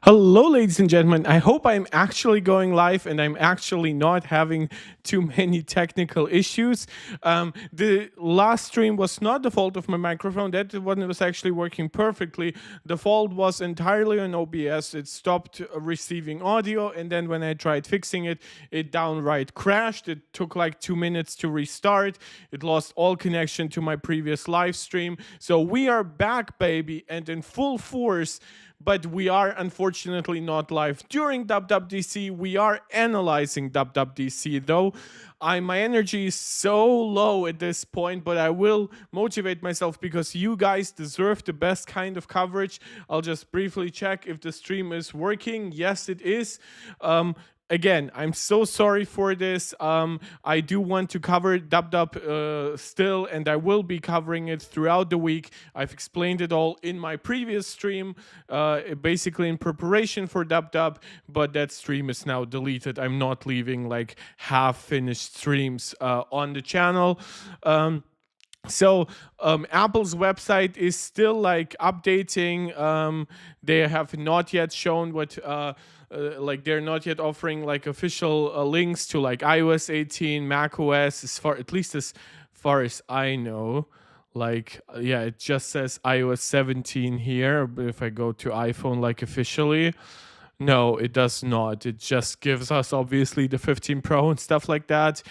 Hello, ladies and gentlemen. I hope I'm actually going live and I'm actually not having too many technical issues. The last stream was not the fault of my microphone. That one was actually working perfectly. The fault was entirely on OBS. It stopped receiving audio, and then when I tried fixing it, it downright crashed. It took like 2 minutes to restart. It lost all connection to my previous live stream. So we are back, baby, and in full force. But we are unfortunately not live during WWDC. We are analyzing WWDC, though. My energy is so low at this point, but I will motivate myself because you guys deserve the best kind of coverage. I'll just briefly check if the stream is working. Yes, it is. Again, I'm so sorry for this. I do want to cover DubDub still, and I will be covering it throughout the week. I've explained it all in my previous stream, basically in preparation for DubDub, but that stream is now deleted. I'm not leaving like half-finished streams on the channel. So Apple's website is still like updating. They have not yet shown what like they're not yet offering like official links to like iOS 18, macOS, at least as far as I know. Like yeah, it just says iOS 17 here. But if I go to iPhone like officially, no, it does not. It just gives us obviously the 15 Pro and stuff like that.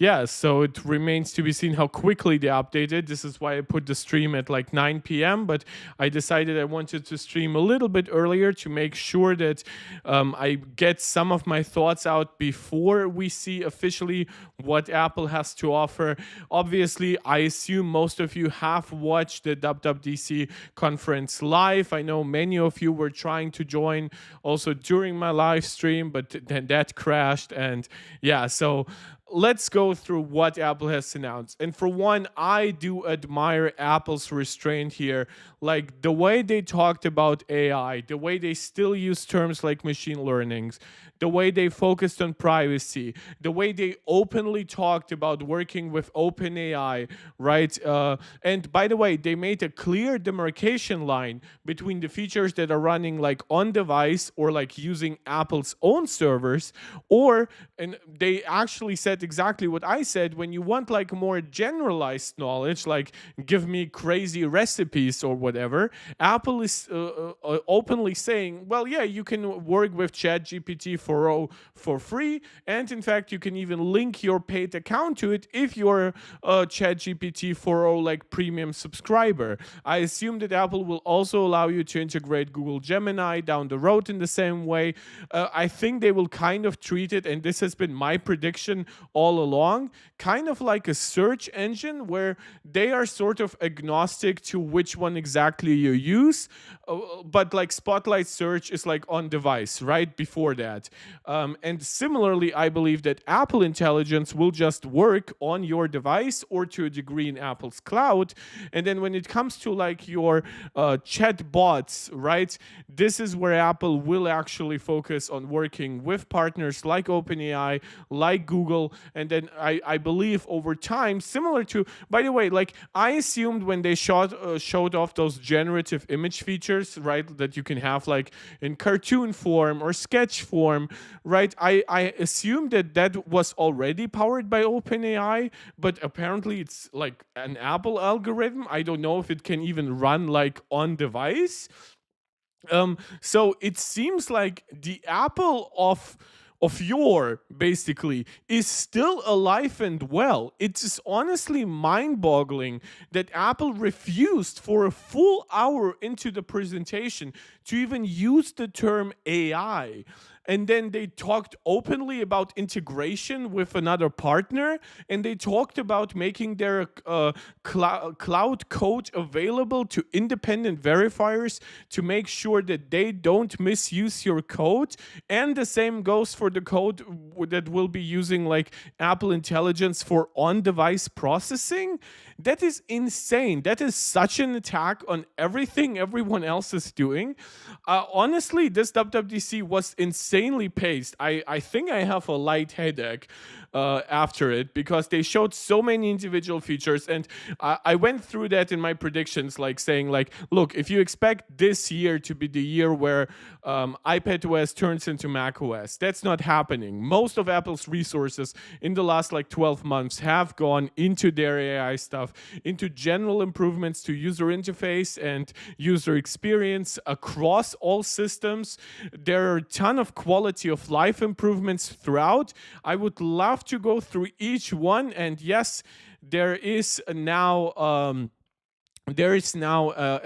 Yeah, so it remains to be seen how quickly they update it. This is why I put the stream at like 9 p.m. But I decided I wanted to stream a little bit earlier to make sure that I get some of my thoughts out before we see officially what Apple has to offer. Obviously, I assume most of you have watched the WWDC conference live. I know many of you were trying to join also during my live stream, but then that crashed. And yeah, so let's go through what Apple has announced. And for one, I do admire Apple's restraint here. Like the way they talked about AI, the way they still use terms like machine learning, the way they focused on privacy, the way they openly talked about working with OpenAI, right? And by the way, they made a clear demarcation line between the features that are running like on device or like using Apple's own servers, and they actually said exactly what I said. When you want like more generalized knowledge, like give me crazy recipes or whatever, Apple is openly saying, well, yeah, you can work with ChatGPT 4o for free, and in fact, you can even link your paid account to it if you're a ChatGPT 4o like premium subscriber. I assume that Apple will also allow you to integrate Google Gemini down the road in the same way. I think they will kind of treat it, and this has been my prediction all along, kind of like a search engine where they are sort of agnostic to which one exactly you use, but like Spotlight search is like on device right before that. And similarly, I believe that Apple Intelligence will just work on your device or to a degree in Apple's cloud. And then when it comes to like your chat bots, right, this is where Apple will actually focus on working with partners like OpenAI, like Google, and then I believe over time, similar to, by the way, like I assumed when they showed off those generative image features, right, that you can have like in cartoon form or sketch form, right, I assumed that was already powered by OpenAI, but apparently it's like an Apple algorithm. I don't know if it can even run like on device. So it seems like the Apple of yore basically is still alive and well. It is honestly mind-boggling that Apple refused for a full hour into the presentation to even use the term AI. And then they talked openly about integration with another partner, and they talked about making their cloud code available to independent verifiers to make sure that they don't misuse your code. And the same goes for the code that will be using like Apple Intelligence for on-device processing. That is insane. That is such an attack on everything everyone else is doing. Honestly, this WWDC was insanely paced. I think I have a light headache. after it, because they showed so many individual features. And I went through that in my predictions, like saying, like, look, if you expect this year to be the year where iPadOS turns into macOS, that's not happening. Most of Apple's resources in the last like 12 months have gone into their AI stuff, into general improvements to user interface and user experience across all systems. There are a ton of quality of life improvements throughout. I would love to go through each one. And yes, there is now a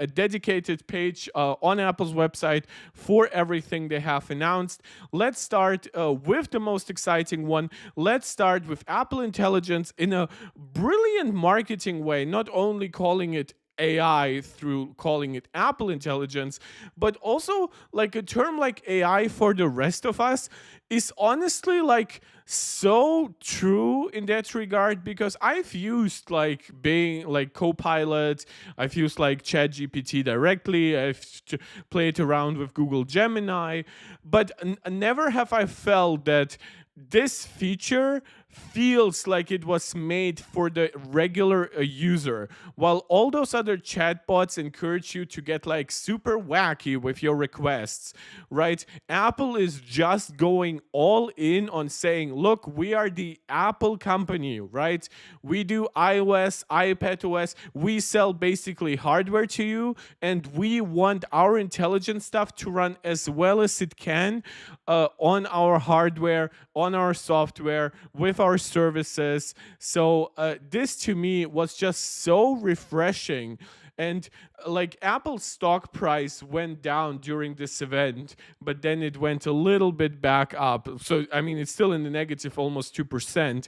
dedicated page on Apple's website for everything they have announced. Let's start with the most exciting one. Let's start with Apple Intelligence in a brilliant marketing way, not only calling it AI through calling it Apple Intelligence, but also like a term like AI for the rest of us is honestly like so true in that regard, because I've used like being like Copilot, I've used like ChatGPT directly, I've played around with Google Gemini, but never have I felt that this feature feels like it was made for the regular user, while all those other chatbots encourage you to get like super wacky with your requests, right? Apple is just going all in on saying, look, we are the Apple company, right? We do iOS, iPadOS, we sell basically hardware to you, and we want our intelligent stuff to run as well as it can on our hardware, on our software, with our services. So this to me was just so refreshing. And like Apple's stock price went down during this event, but then it went a little bit back up. So I mean, it's still in the negative, almost 2%,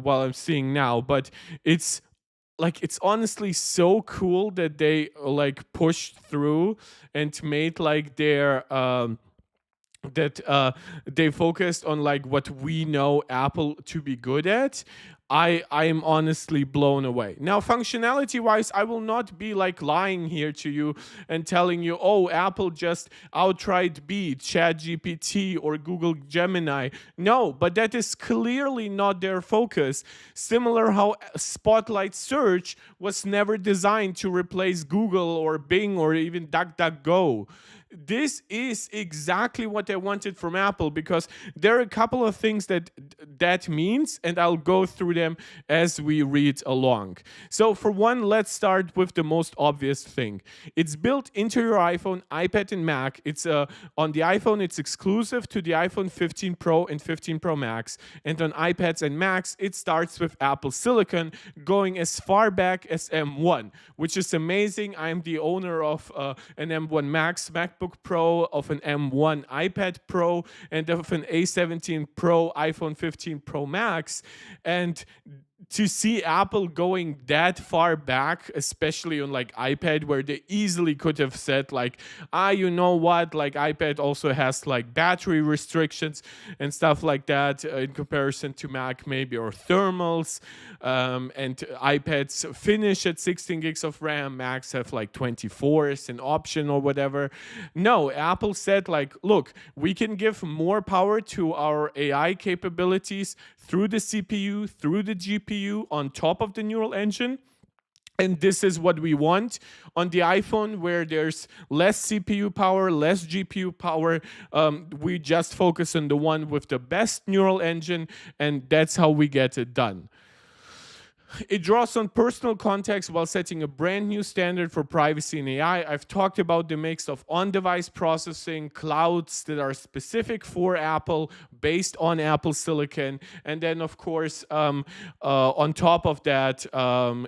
while I'm seeing now. But it's like, it's honestly so cool that they like pushed through and made like their they focused on like what we know Apple to be good at. I am honestly blown away. Now, functionality wise, I will not be like lying here to you and telling you, oh, Apple just outright beat ChatGPT or Google Gemini. No, but that is clearly not their focus. Similar how Spotlight Search was never designed to replace Google or Bing or even DuckDuckGo. This is exactly what I wanted from Apple, because there are a couple of things that means, and I'll go through them as we read along. So for one, let's start with the most obvious thing. It's built into your iPhone, iPad, and Mac. It's on the iPhone, it's exclusive to the iPhone 15 Pro and 15 Pro Max, and on iPads and Macs, it starts with Apple Silicon, going as far back as M1, which is amazing. I'm the owner of an M1 Max MacBook Pro, of an M1 iPad Pro, and of an A17 Pro iPhone 15 Pro Max. And to see Apple going that far back, especially on like iPad, where they easily could have said like, you know what, like iPad also has like battery restrictions and stuff like that in comparison to Mac maybe, or thermals, and iPads finish at 16 gigs of RAM, Macs have like 24 as an option or whatever. No, Apple said like, look, we can give more power to our AI capabilities through the CPU, through the GPU, on top of the neural engine. And this is what we want. On the iPhone, where there's less CPU power, less GPU power, we just focus on the one with the best neural engine, and that's how we get it done. It draws on personal context while setting a brand new standard for privacy in AI. I've talked about the mix of on-device processing, clouds that are specific for Apple, based on Apple Silicon, and then, of course, on top of that,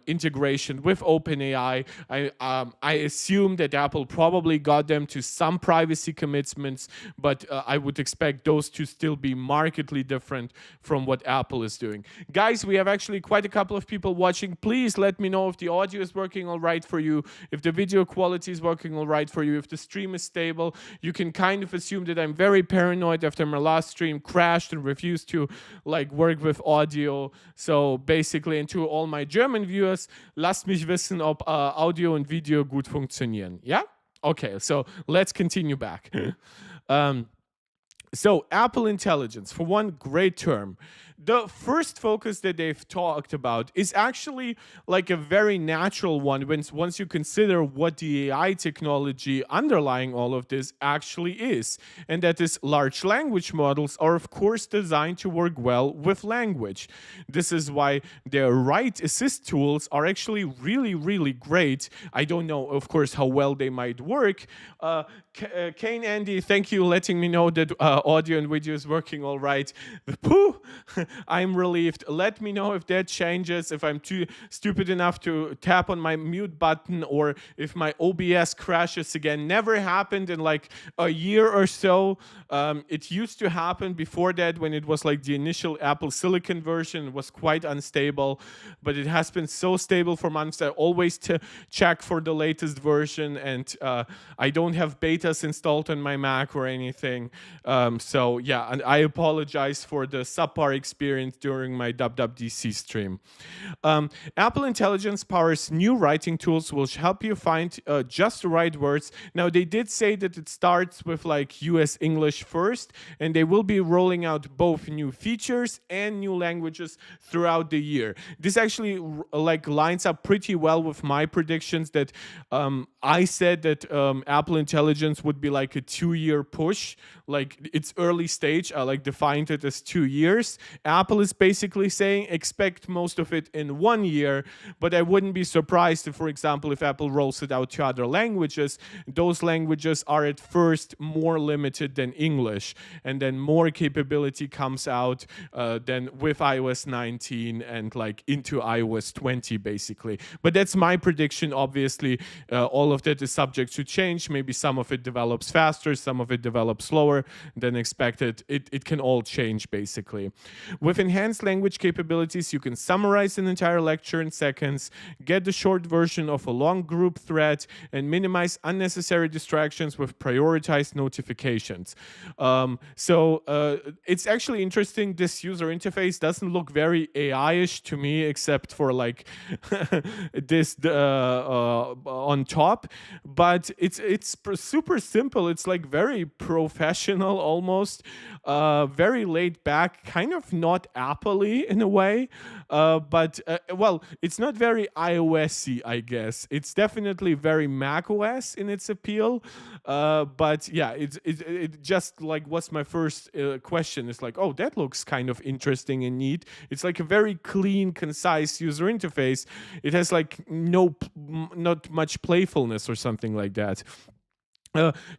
integration with OpenAI. I assume that Apple probably got them to some privacy commitments, but I would expect those to still be markedly different from what Apple is doing. Guys, we have actually quite a couple of people watching. Please let me know if the audio is working all right for you, if the video quality is working all right for you, if the stream is stable. You can kind of assume that I'm very paranoid after my last stream crashed and refused to like work with audio. So basically, and to all my German viewers, lasst mich wissen, ob Audio und Video gut funktionieren. Yeah? Okay, so let's continue back. So Apple Intelligence, for one, great term. The first focus that they've talked about is actually like a very natural one once you consider what the AI technology underlying all of this actually is. And that is large language models are, of course, designed to work well with language. This is why their write assist tools are actually really, really great. I don't know, of course, how well they might work. Kane, Andy, thank you letting me know that audio and video is working all right. Pooh, I'm relieved. Let me know if that changes, if I'm too stupid enough to tap on my mute button, or if my OBS crashes again. Never happened in like a year or so. It used to happen before that when it was like the initial Apple Silicon version. It was quite unstable, but it has been so stable for months. I always check for the latest version, and I don't have betas installed on my Mac or anything. So yeah, and I apologize for the subpar experience during my WWDC stream. Apple Intelligence powers new writing tools which help you find just the right words. Now, they did say that it starts with like US English first, and they will be rolling out both new features and new languages throughout the year. This actually like lines up pretty well with my predictions that I said that Apple Intelligence would be like a 2-year push. Like it's early stage, I like defined it as 2 years. Apple is basically saying expect most of it in 1 year, but I wouldn't be surprised if, for example, if Apple rolls it out to other languages, those languages are at first more limited than English, and then more capability comes out than with iOS 19 and like into iOS 20 basically. But that's my prediction. Obviously, all of that is subject to change. Maybe some of it develops faster, some of it develops slower than expected. It can all change basically. With enhanced language capabilities, you can summarize an entire lecture in seconds, get the short version of a long group thread, and minimize unnecessary distractions with prioritized notifications. It's actually interesting. This user interface doesn't look very AI-ish to me, except for like this on top, but it's super simple. It's like very professional almost, very laid back, kind of not Apple-y in a way, but well, it's not very iOS-y, I guess. It's definitely very macOS in its appeal, but yeah, it just like what's my first question is like, oh, that looks kind of interesting and neat. It's like a very clean, concise user interface. It has like not much playfulness or something like that.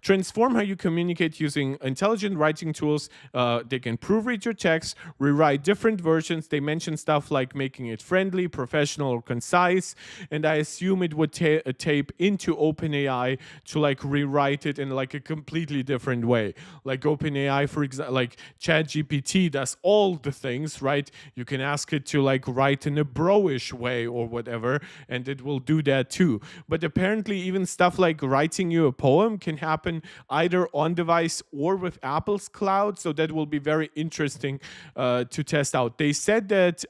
Transform how you communicate using intelligent writing tools. They can proofread your text, rewrite different versions. They mention stuff like making it friendly, professional, or concise. And I assume it would tape into OpenAI to like rewrite it in like a completely different way. Like OpenAI, for example, like ChatGPT does all the things, right? You can ask it to like write in a bro-ish way or whatever, and it will do that too. But apparently even stuff like writing you a poem can happen either on device or with Apple's cloud, so that will be very interesting to test out. They said that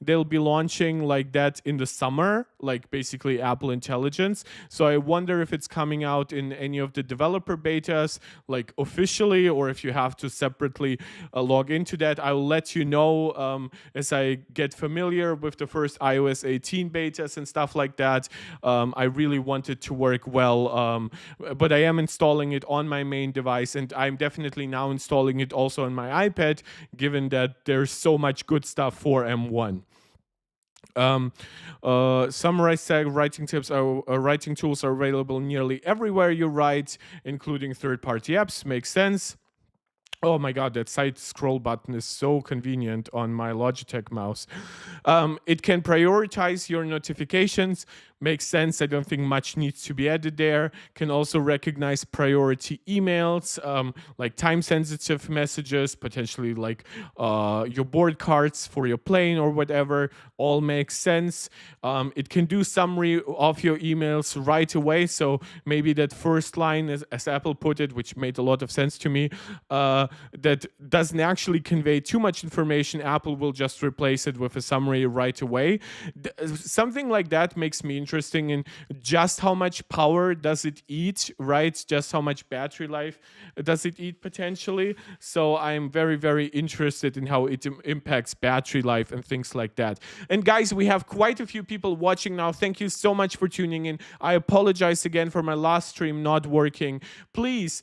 they'll be launching like that in the summer, like basically Apple Intelligence. So I wonder if it's coming out in any of the developer betas, like officially, or if you have to separately log into that. I will let you know as I get familiar with the first iOS 18 betas and stuff like that. I really want it to work well, but I am installing it on my main device, and I'm definitely now installing it also on my iPad, given that there's so much good stuff for M1. Summarize writing tips writing tools are available nearly everywhere you write, including third-party apps. Makes sense. Oh my god, that side scroll button is so convenient on my Logitech mouse. It can prioritize your notifications. Makes sense. I don't think much needs to be added there. Can also recognize priority emails, like time-sensitive messages, potentially like your board cards for your plane or whatever. All makes sense. It can do summary of your emails right away. So maybe that first line, as Apple put it, which made a lot of sense to me, that doesn't actually convey too much information, Apple will just replace it with a summary right away. Something like that makes me interesting in just how much power does it eat, right? Just how much battery life does it eat potentially. So I'm very, very interested in how it impacts battery life and things like that. And guys, we have quite a few people watching now. Thank you so much for tuning in. I apologize again for my last stream not working. Please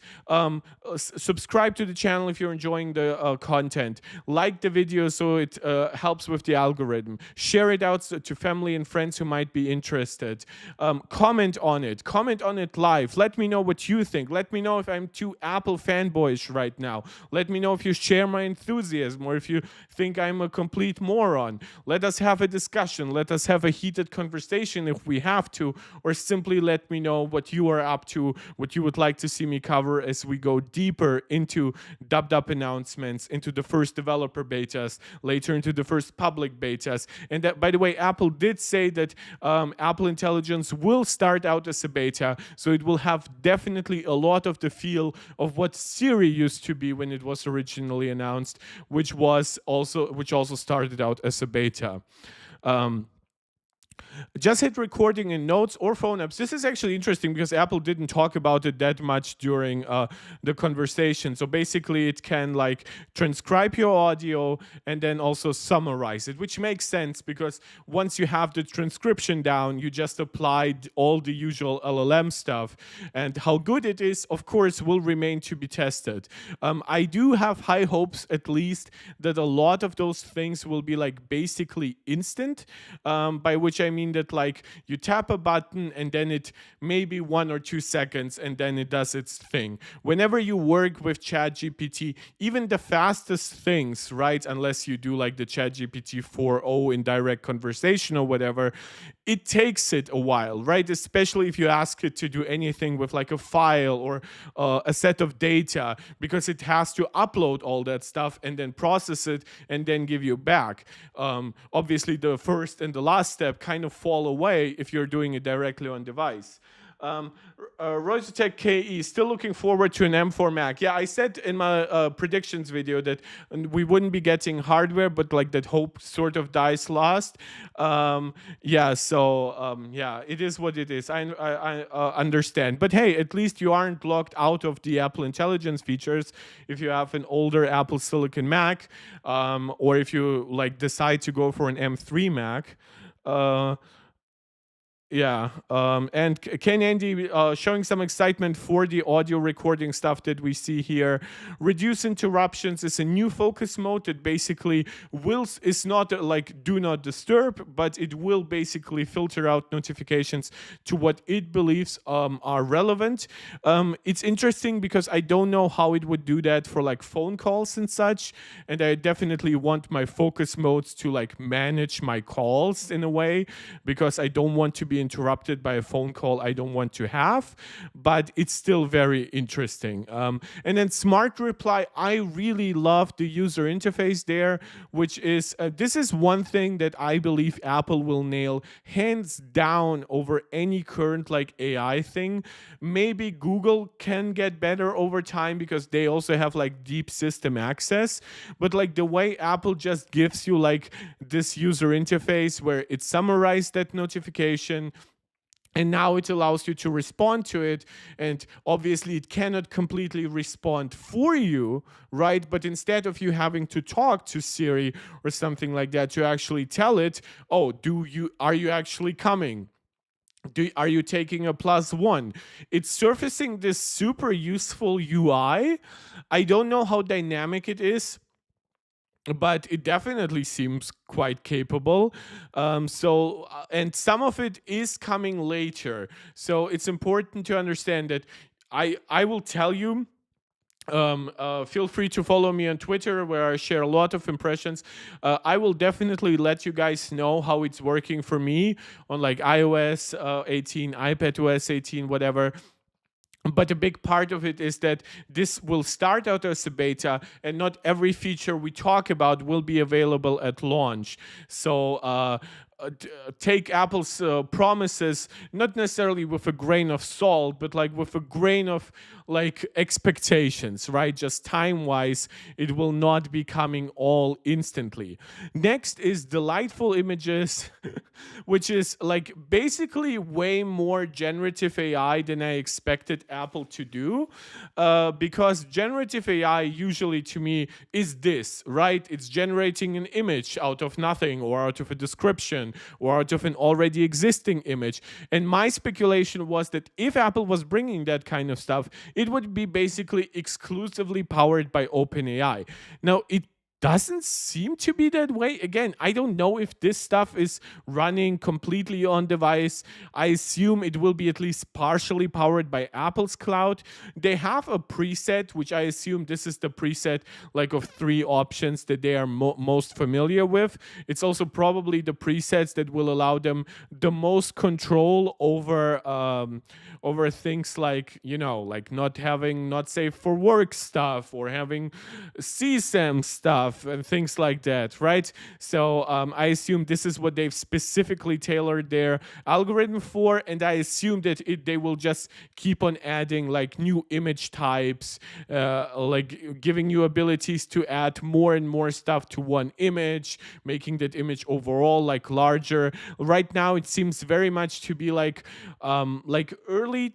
subscribe to the channel if you're enjoying the content. Like the video so it helps with the algorithm. Share it out to family and friends who might be interested. Comment on it. Comment on it live. Let me know what you think. Let me know if I'm too Apple fanboyish right now. Let me know if you share my enthusiasm or if you think I'm a complete moron. Let us have a discussion. Let us have a heated conversation if we have to, or simply let me know what you are up to, what you would like to see me cover as we go deeper into dub announcements, into the first developer betas, later into the first public betas. And that, by the way, Apple did say that Apple Intelligence will start out as a beta, so it will have definitely a lot of the feel of what Siri used to be when it was originally announced, which also started out as a beta. Just hit recording in Notes or phone apps. This is actually interesting because Apple didn't talk about it that much during the conversation. So basically it can like transcribe your audio and then also summarize it, which makes sense because once you have the transcription down, you just applied all the usual LLM stuff. And how good it is, of course, will remain to be tested. I do have high hopes, at least, that a lot of those things will be like basically instant, by which I mean that like you tap a button and then it maybe 1 or 2 seconds and then it does its thing. Whenever you work with ChatGPT, even the fastest things, right, unless you do like the ChatGPT 4.0 in direct conversation or whatever, it takes it a while, right? Especially if you ask it to do anything with like a file or a set of data, because it has to upload all that stuff and then process it and then give you back. Obviously, the first and the last step kind of fall away if you're doing it directly on device. Roytech KE, still looking forward to an M4 Mac. Yeah, I said in my predictions video that we wouldn't be getting hardware, but like that hope sort of dies last. Yeah, so yeah, it is what it is. I understand. But hey, at least you aren't locked out of the Apple Intelligence features if you have an older Apple Silicon Mac, or if you like decide to go for an M3 Mac. Yeah, and Ken Andy showing some excitement for the audio recording stuff that we see here. Reduce interruptions is a new focus mode that basically is not like do not disturb, but it will basically filter out notifications to what it believes are relevant. It's interesting because I don't know how it would do that for like phone calls and such, and I definitely want my focus modes to like manage my calls in a way, because I don't want to be interrupted by a phone call I don't want to have, but it's still very interesting. And then Smart Reply, I really love the user interface there, which is, this is one thing that I believe Apple will nail hands down over any current like AI thing. Maybe Google can get better over time because they also have like deep system access, but like the way Apple just gives you like this user interface where it summarizes that notification, and now it allows you to respond to it. And obviously it cannot completely respond for you, right? But instead of you having to talk to Siri or something like that, to actually tell it, oh, are you actually coming? Are you taking a +1? It's surfacing this super useful UI. I don't know how dynamic it is, but it definitely seems quite capable. And some of it is coming later. So it's important to understand that I will tell you, feel free to follow me on Twitter, where I share a lot of impressions. I will definitely let you guys know how it's working for me on like iOS 18, iPadOS 18, whatever. But a big part of it is that this will start out as a beta, and not every feature we talk about will be available at launch. So take Apple's promises not necessarily with a grain of salt, but like with a grain of like expectations, right? Just time wise, it will not be coming all instantly. Next is delightful images, which is like basically way more generative AI than I expected Apple to do, because generative AI usually to me is this, right? It's generating an image out of nothing or out of a description or out of an already existing image. And my speculation was that if Apple was bringing that kind of stuff, it would be basically exclusively powered by OpenAI. Now, it doesn't seem to be that way. Again, I don't know if this stuff is running completely on device. I assume it will be at least partially powered by Apple's cloud. They have a preset, which I assume this is the preset like of 3 options that they are most familiar with. It's also probably the presets that will allow them the most control over things like, you know, like not having not safe for work stuff or having CSAM stuff and things like that, right? So I assume this is what they've specifically tailored their algorithm for, and I assume that they will just keep on adding like new image types, like giving you abilities to add more and more stuff to one image, making that image overall like larger. Right now, it seems very much to be like early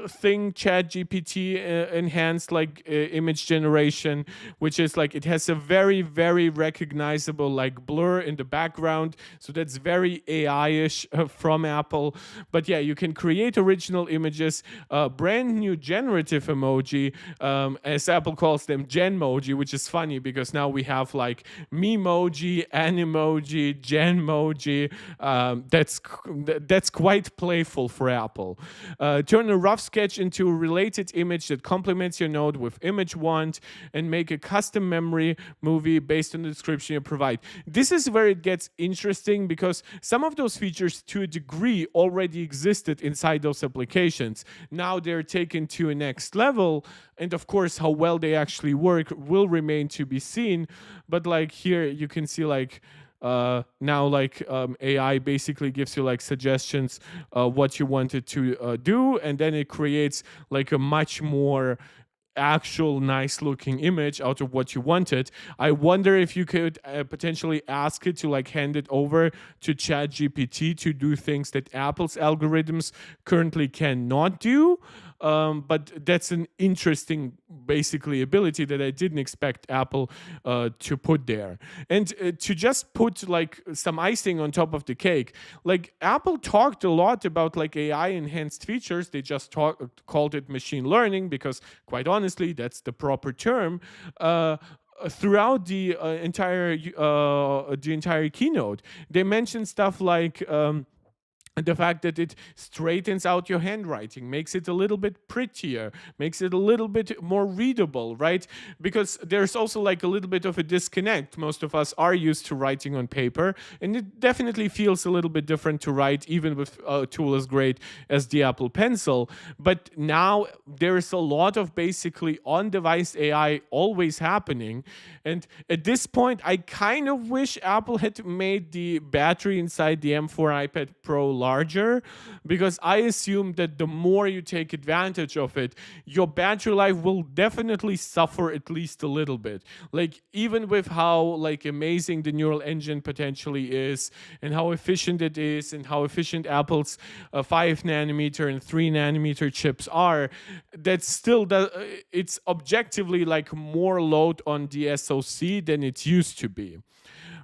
thing Chat GPT enhanced like image generation, which is like it has a very, very recognizable like blur in the background. So that's very AI-ish from Apple. But yeah, you can create original images, brand new generative emoji, as Apple calls them, Genmoji, which is funny because now we have like Memoji, Animoji, Genmoji. That's quite playful for Apple. Turn a rough sketch into a related image that complements your node with image want, and make a custom memory movie based on the description you provide. This is where it gets interesting because some of those features to a degree already existed inside those applications. Now they're taken to a next level, and of course how well they actually work will remain to be seen. But like here you can see like now like AI basically gives you like suggestions what you wanted to do, and then it creates like a much more actual nice looking image out of what you wanted. I wonder if you could potentially ask it to like hand it over to Chat GPT to do things that Apple's algorithms currently cannot do. But that's an interesting basically ability that I didn't expect Apple to put there. And to just put like some icing on top of the cake, like Apple talked a lot about like AI enhanced features. They just called it machine learning because quite honestly, that's the proper term. Throughout the entire keynote, they mentioned stuff like the fact that it straightens out your handwriting, makes it a little bit prettier, makes it a little bit more readable, right? Because there's also like a little bit of a disconnect. Most of us are used to writing on paper, and it definitely feels a little bit different to write even with a tool as great as the Apple Pencil. But now there's a lot of basically on-device AI always happening. And at this point, I kind of wish Apple had made the battery inside the M4 iPad Pro larger, because I assume that the more you take advantage of it, your battery life will definitely suffer at least a little bit. Like even with how like amazing the neural engine potentially is and how efficient it is and how efficient Apple's 5 nanometer and 3 nanometer chips are, that's still it's objectively like more load on the SoC than it used to be.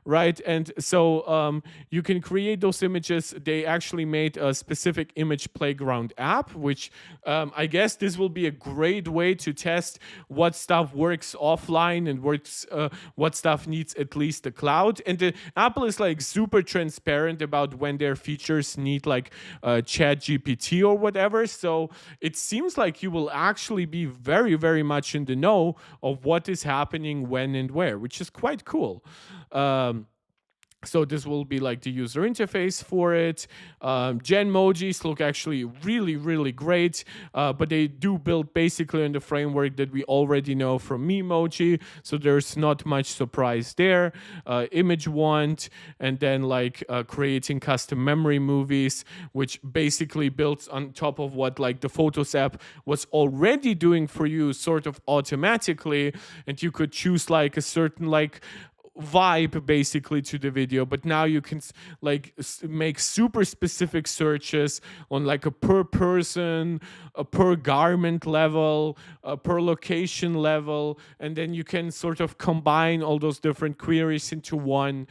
Right, and so you can create those images. They actually made a specific image playground app, which I guess this will be a great way to test what stuff works offline and what stuff needs at least the cloud. And Apple is like super transparent about when their features need like Chat GPT or whatever. So it seems like you will actually be very, very much in the know of what is happening when and where, which is quite cool. So this will be like the user interface for it. Genmojis look actually really, really great, but they do build basically on the framework that we already know from Memoji, so there's not much surprise there. Image Wand, and then like creating custom memory movies, which basically builds on top of what like the Photos app was already doing for you sort of automatically, and you could choose like a certain like vibe basically to the video, but now you can like make super specific searches on like a per person, a per garment level, a per location level, and then you can sort of combine all those different queries into one,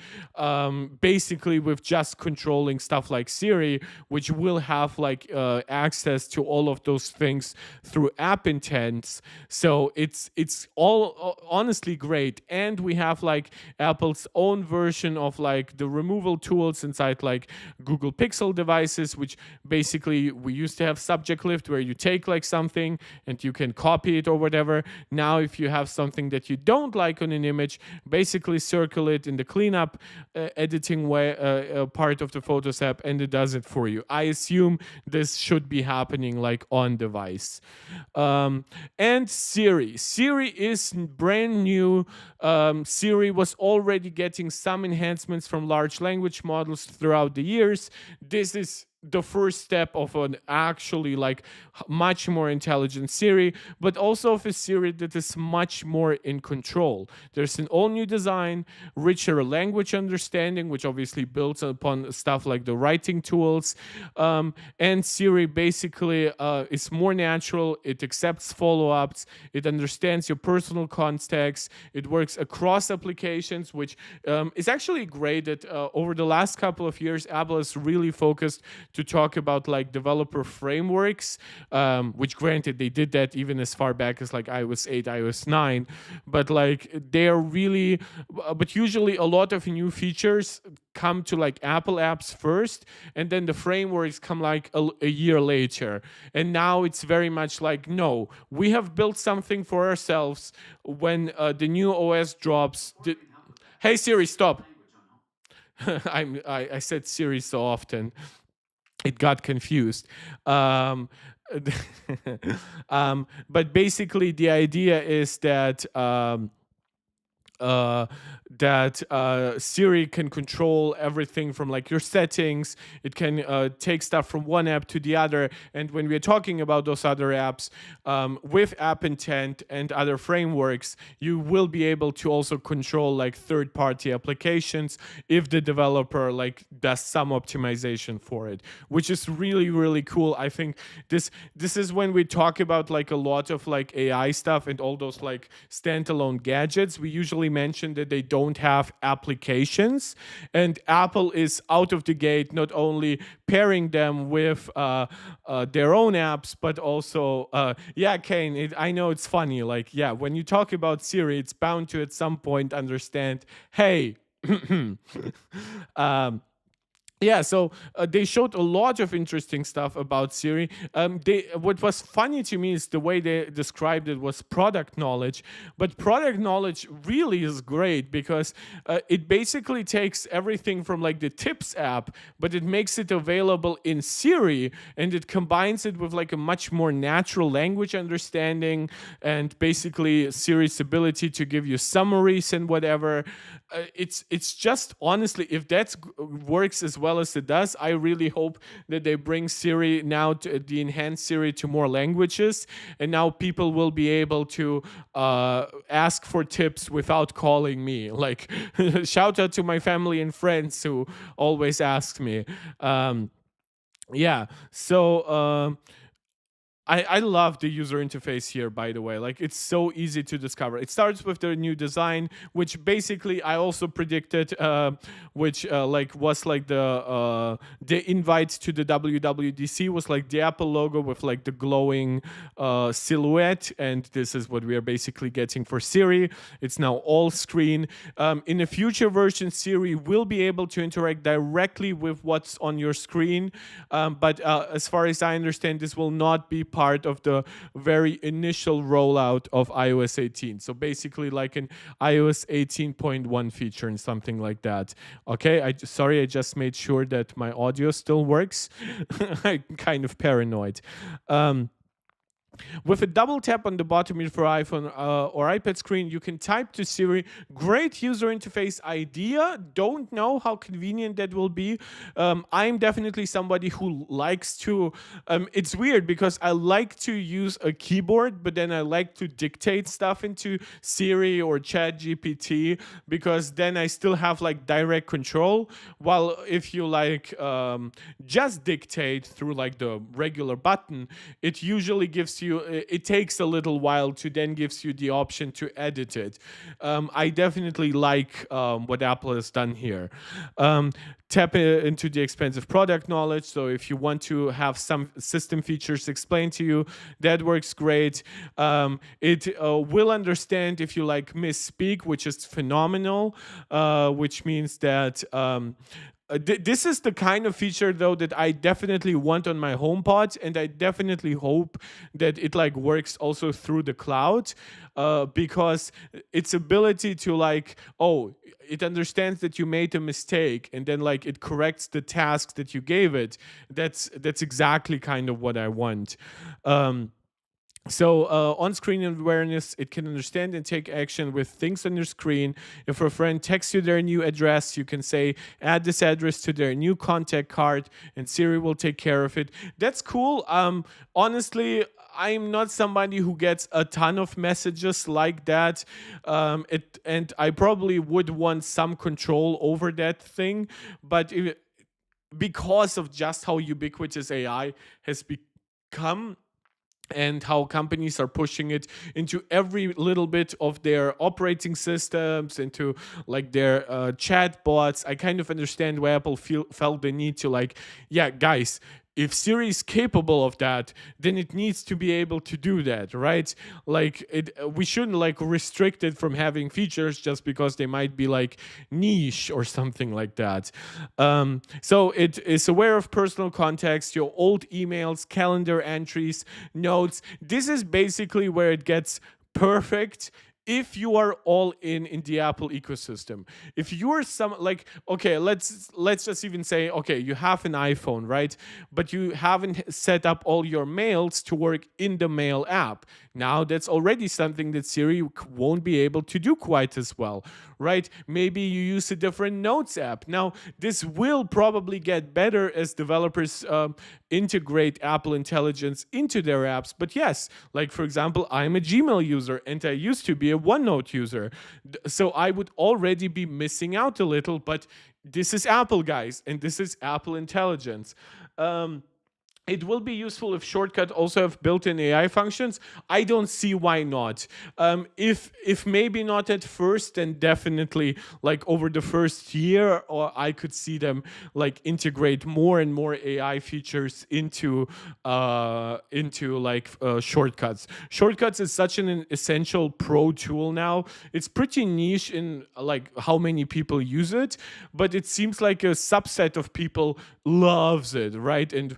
basically with just controlling stuff like Siri, which will have like access to all of those things through app intents. So it's all honestly great, and we have like Apple's own version of like the removal tools inside like Google Pixel devices, which basically we used to have subject lift where you take like something and you can copy it or whatever. Now if you have something that you don't like on an image, basically circle it in the cleanup editing way part of the Photos app, and it does it for you. I assume this should be happening like on device. And Siri is brand new. Siri was already getting some enhancements from large language models throughout the years. This is the first step of an actually like much more intelligent Siri, but also of a Siri that is much more in control. There's an all new design, richer language understanding, which obviously builds upon stuff like the writing tools. And Siri basically is more natural. It accepts follow-ups. It understands your personal context. It works across applications, which is actually great that over the last couple of years, Apple has really focused to talk about like developer frameworks, which granted they did that even as far back as like iOS 8, iOS 9, but like they're really, but usually a lot of new features come to like Apple apps first, and then the frameworks come like a year later. And now it's very much like, no, we have built something for ourselves. When the new OS drops, hey Siri, stop. I said Siri so often. It got confused. But basically, the idea is that Siri can control everything from like your settings. It can take stuff from one app to the other. And when we're talking about those other apps, with app intent and other frameworks, you will be able to also control like third-party applications if the developer like does some optimization for it, which is really, really cool. I think this is when we talk about like a lot of like AI stuff and all those like standalone gadgets. We usually mention that they don't have applications, and Apple is out of the gate not only pairing them with their own apps, but also yeah, Kane, I know it's funny, like, yeah, when you talk about Siri, it's bound to at some point understand, hey, yeah, so they showed a lot of interesting stuff about Siri. What was funny to me is the way they described it was product knowledge. But product knowledge really is great because it basically takes everything from like the Tips app, but it makes it available in Siri, and it combines it with like a much more natural language understanding, and basically Siri's ability to give you summaries and whatever. It's just honestly, if that works as well as it does, I really hope that they bring Siri now to the enhanced Siri to more languages, and now people will be able to ask for tips without calling me. Like, shout out to my family and friends who always ask me. Yeah, so I love the user interface here, by the way. Like, it's so easy to discover. It starts with the new design, which basically I also predicted, which like was like the invite to the WWDC was like the Apple logo with like the glowing silhouette, and this is what we are basically getting for Siri. It's now all screen. In a future version, Siri will be able to interact directly with what's on your screen, but as far as I understand, this will not be part of the very initial rollout of iOS 18. So basically like an iOS 18.1 feature and something like that. Okay, sorry, I just made sure that my audio still works. I'm kind of paranoid. With a double tap on the bottom of your iPhone or iPad screen, you can type to Siri. Great user interface idea. Don't know how convenient that will be. I'm definitely somebody who likes to. It's weird because I like to use a keyboard, but then I like to dictate stuff into Siri or ChatGPT because then I still have like direct control. While if you like just dictate through like the regular button, it usually gives you, it takes a little while to then gives you the option to edit it. I definitely like what Apple has done here. Tap into the expensive product knowledge. So if you want to have some system features explained to you, that works great. It will understand if you like misspeak, which is phenomenal, which means that this is the kind of feature though that I definitely want on my HomePod, and I definitely hope that it like works also through the cloud, because its ability to like, oh, it understands that you made a mistake and then like it corrects the tasks that you gave it. That's exactly kind of what I want. So on-screen awareness, it can understand and take action with things on your screen. If a friend texts you their new address, you can say, add this address to their new contact card, and Siri will take care of it. That's cool. Honestly, I'm not somebody who gets a ton of messages like that. And I probably would want some control over that thing. But because of just how ubiquitous AI has become, and how companies are pushing it into every little bit of their operating systems, into like their chat bots, I kind of understand why Apple felt the need to like, yeah, guys, if Siri is capable of that, then it needs to be able to do that, right? Like we shouldn't like restrict it from having features just because they might be like niche or something like that. So it is aware of personal context, your old emails, calendar entries, notes. This is basically where it gets perfect if you are all in the Apple ecosystem. If you're some like, okay, let's just even say, okay, you have an iPhone, right? But you haven't set up all your mails to work in the Mail app. Now that's already something that Siri won't be able to do quite as well, right? Maybe you use a different Notes app. Now this will probably get better as developers integrate Apple Intelligence into their apps. But yes, like for example, I'm a Gmail user and I used to be a OneNote user. So I would already be missing out a little, but this is Apple, guys, and this is Apple Intelligence. It will be useful if Shortcut also have built-in AI functions. I don't see why not. If maybe not at first, then definitely like over the first year, or I could see them like integrate more and more AI features into Shortcuts. Shortcuts is such an essential pro tool now. It's pretty niche in like how many people use it, but it seems like a subset of people loves it, right? And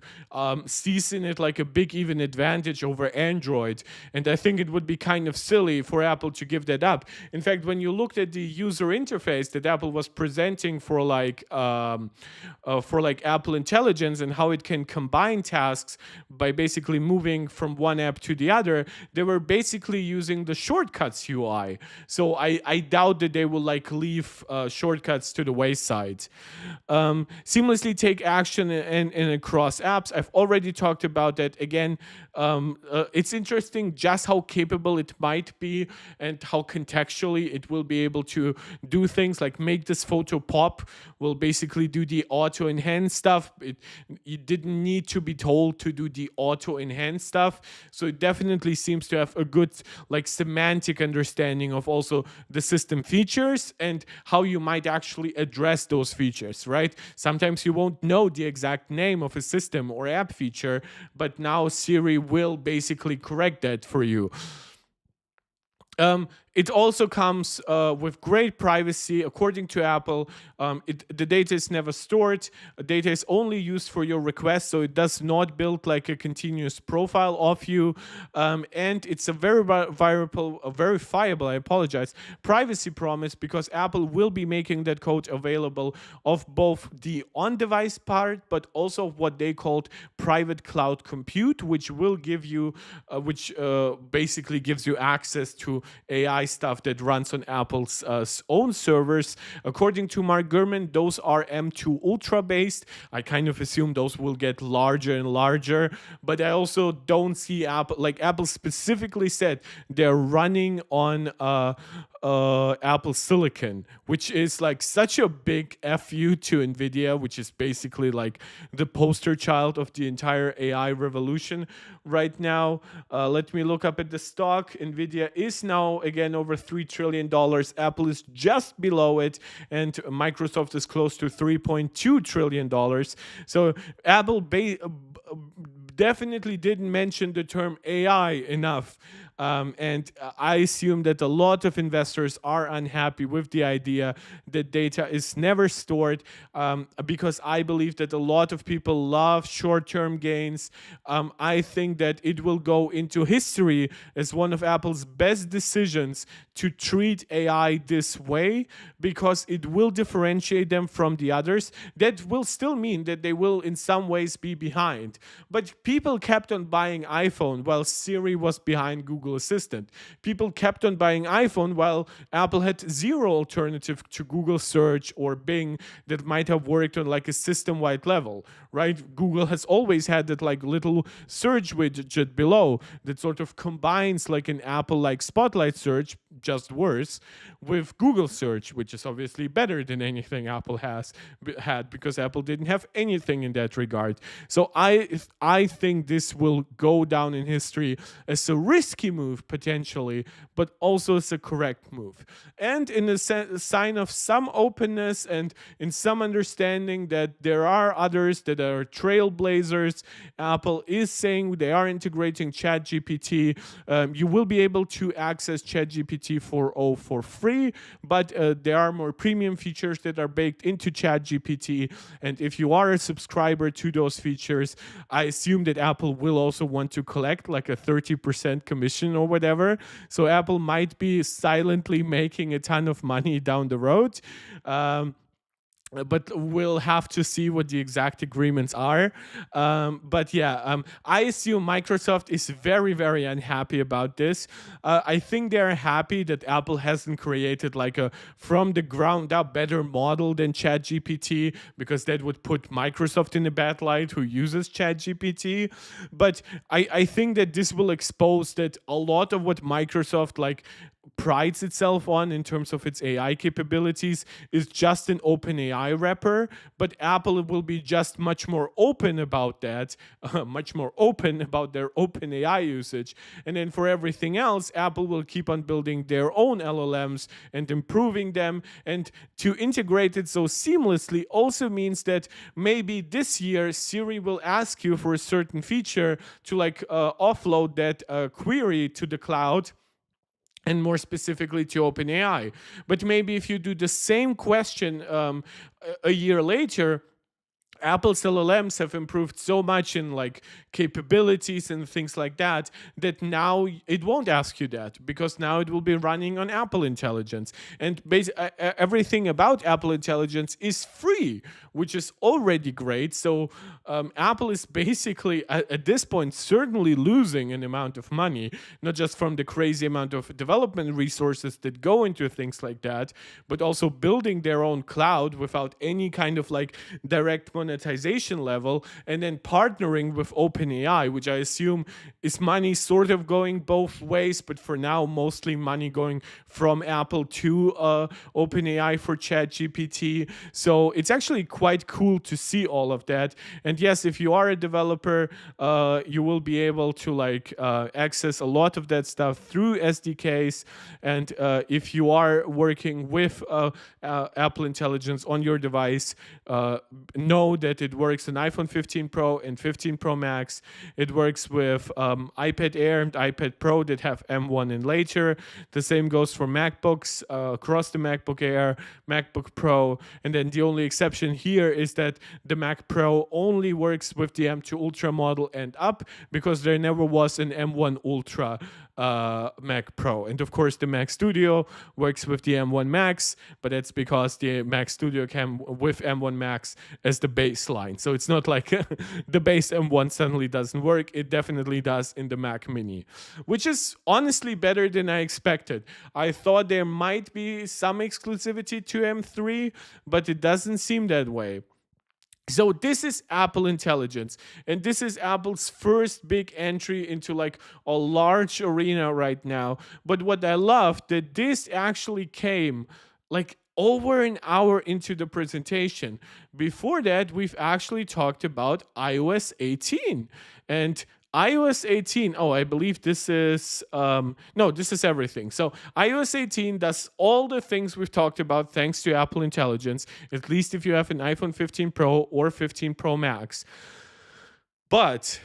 sees in it like a big even advantage over Android. And I think it would be kind of silly for Apple to give that up. In fact, when you looked at the user interface that Apple was presenting for like Apple Intelligence and how it can combine tasks by basically moving from one app to the other, they were basically using the Shortcuts UI. So I doubt that they will like leave Shortcuts to the wayside. Seamlessly take action in across apps. I've already talked about that. Again, it's interesting just how capable it might be and how contextually it will be able to do things like make this photo pop, will basically do the auto enhance stuff. You didn't need to be told to do the auto enhance stuff. So it definitely seems to have a good like semantic understanding of also the system features and how you might actually address those features, right? Sometimes you won't know the exact name of a system or app feature, but now Siri will basically correct that for you. it also comes with great privacy. According to Apple, the data is never stored. Data is only used for your request, so it does not build like a continuous profile of you. And it's a verifiable, I apologize, privacy promise, because Apple will be making that code available of both the on-device part, but also what they called private cloud compute, which will give you, which basically gives you access to AI stuff that runs on Apple's own servers. According to Mark Gurman, those are M2 Ultra based. I kind of assume those will get larger and larger, but I also don't see Apple, like Apple specifically said, they're running on Apple Silicon, which is like such a big FU to NVIDIA, which is basically like the poster child of the entire AI revolution right now. Let me look up at the stock. NVIDIA is now again over $3 trillion. Apple is just below it, and Microsoft is close to $3.2 trillion. So Apple definitely didn't mention the term AI enough. And I assume that a lot of investors are unhappy with the idea that data is never stored, because I believe that a lot of people love short-term gains. I think that it will go into history as one of Apple's best decisions to treat AI this way, because it will differentiate them from the others. That will still mean that they will in some ways be behind. But people kept on buying iPhone while Siri was behind Google Assistant. People kept on buying iPhone while Apple had zero alternative to Google search or Bing that might have worked on like a system-wide level, right? Google has always had that like little search widget below that sort of combines like an Apple-like Spotlight search, just worse, with Google search, which is obviously better than anything Apple had, because Apple didn't have anything in that regard. So I think this will go down in history as a risky move potentially, but also as a correct move, and in a sign of some openness and in some understanding that there are others that are trailblazers. Apple is saying they are integrating ChatGPT. You will be able to access ChatGPT 4.0 for free, but there are more premium features that are baked into ChatGPT, and if you are a subscriber to those features, I assume that Apple will also want to collect like a 30% commission or whatever. So Apple might be silently making a ton of money down the road. But we'll have to see what the exact agreements are. But yeah, I assume Microsoft is very, very unhappy about this. I think they're happy that Apple hasn't created like a from the ground up better model than ChatGPT, because that would put Microsoft in a bad light who uses ChatGPT. But I think that this will expose that a lot of what Microsoft like prides itself on in terms of its AI capabilities is just an open AI wrapper, but Apple will be just much more open about that, much more open about their open AI usage. And then for everything else, Apple will keep on building their own LLMs and improving them. And to integrate it so seamlessly also means that maybe this year Siri will ask you for a certain feature to like offload that query to the cloud, and more specifically to OpenAI. But maybe if you do the same question a year later, Apple's LLMs have improved so much in like capabilities and things like that, that now it won't ask you that, because now it will be running on Apple Intelligence. And everything about Apple Intelligence is free, which is already great. So Apple is basically at this point certainly losing an amount of money, not just from the crazy amount of development resources that go into things like that, but also building their own cloud without any kind of like direct monetization level, and then partnering with OpenAI, which I assume is money sort of going both ways, but for now mostly money going from Apple to OpenAI for ChatGPT. So it's actually quite cool to see all of that. And yes, if you are a developer, you will be able to like access a lot of that stuff through SDKs. And if you are working with Apple Intelligence on your device, know that it works on iPhone 15 Pro and 15 Pro Max. It works with iPad Air and iPad Pro that have M1 and later. The same goes for MacBooks across the MacBook Air, MacBook Pro, and then the only exception here is that the Mac Pro only works with the M2 Ultra model and up, because there never was an M1 Ultra Mac Pro. And of course, the Mac Studio works with the M1 Max, but that's because the Mac Studio came with M1 Max as the baseline. So it's not like the base M1 suddenly doesn't work. It definitely does in the Mac Mini, which is honestly better than I expected. I thought there might be some exclusivity to M3, but it doesn't seem that way. So this is Apple Intelligence, and this is Apple's first big entry into like a large arena right now. But what I love that this actually came like over an hour into the presentation. Before that, we've actually talked about iOS 18, and iOS 18, oh, I believe this is, no, this is everything. So iOS 18 does all the things we've talked about thanks to Apple Intelligence, at least if you have an iPhone 15 Pro or 15 Pro Max. But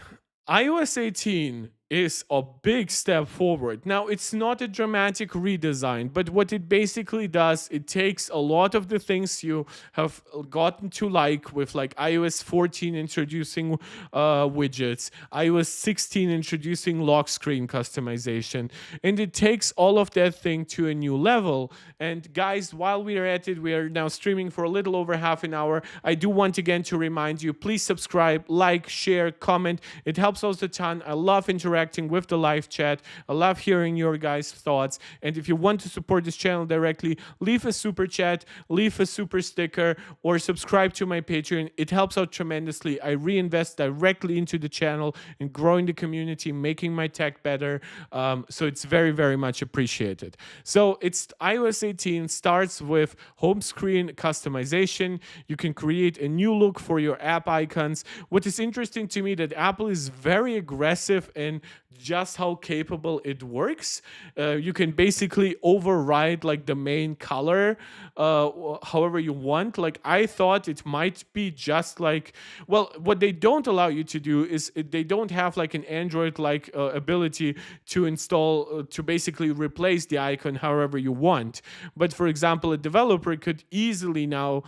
iOS 18 is a big step forward. Now, it's not a dramatic redesign, but what it basically does, it takes a lot of the things you have gotten to like with like iOS 14 introducing widgets, iOS 16 introducing lock screen customization, and it takes all of that thing to a new level. And guys, while we are at it, we are now streaming for a little over half an hour. I do want again to remind you, please subscribe, like, share, comment. It helps us a ton. I love interacting with the live chat. I love hearing your guys' thoughts. And if you want to support this channel directly, leave a super chat, leave a super sticker, or subscribe to my Patreon. It helps out tremendously. I reinvest directly into the channel and growing the community, making my tech better. So it's very, very much appreciated. So it's iOS 18 starts with home screen customization. You can create a new look for your app icons. What is interesting to me that Apple is very aggressive in just how capable it works. You can basically override like the main color however you want. Like I thought it might be just like, well, what they don't allow you to do is they don't have like an Android like ability to install to basically replace the icon however you want. But for example, a developer could easily now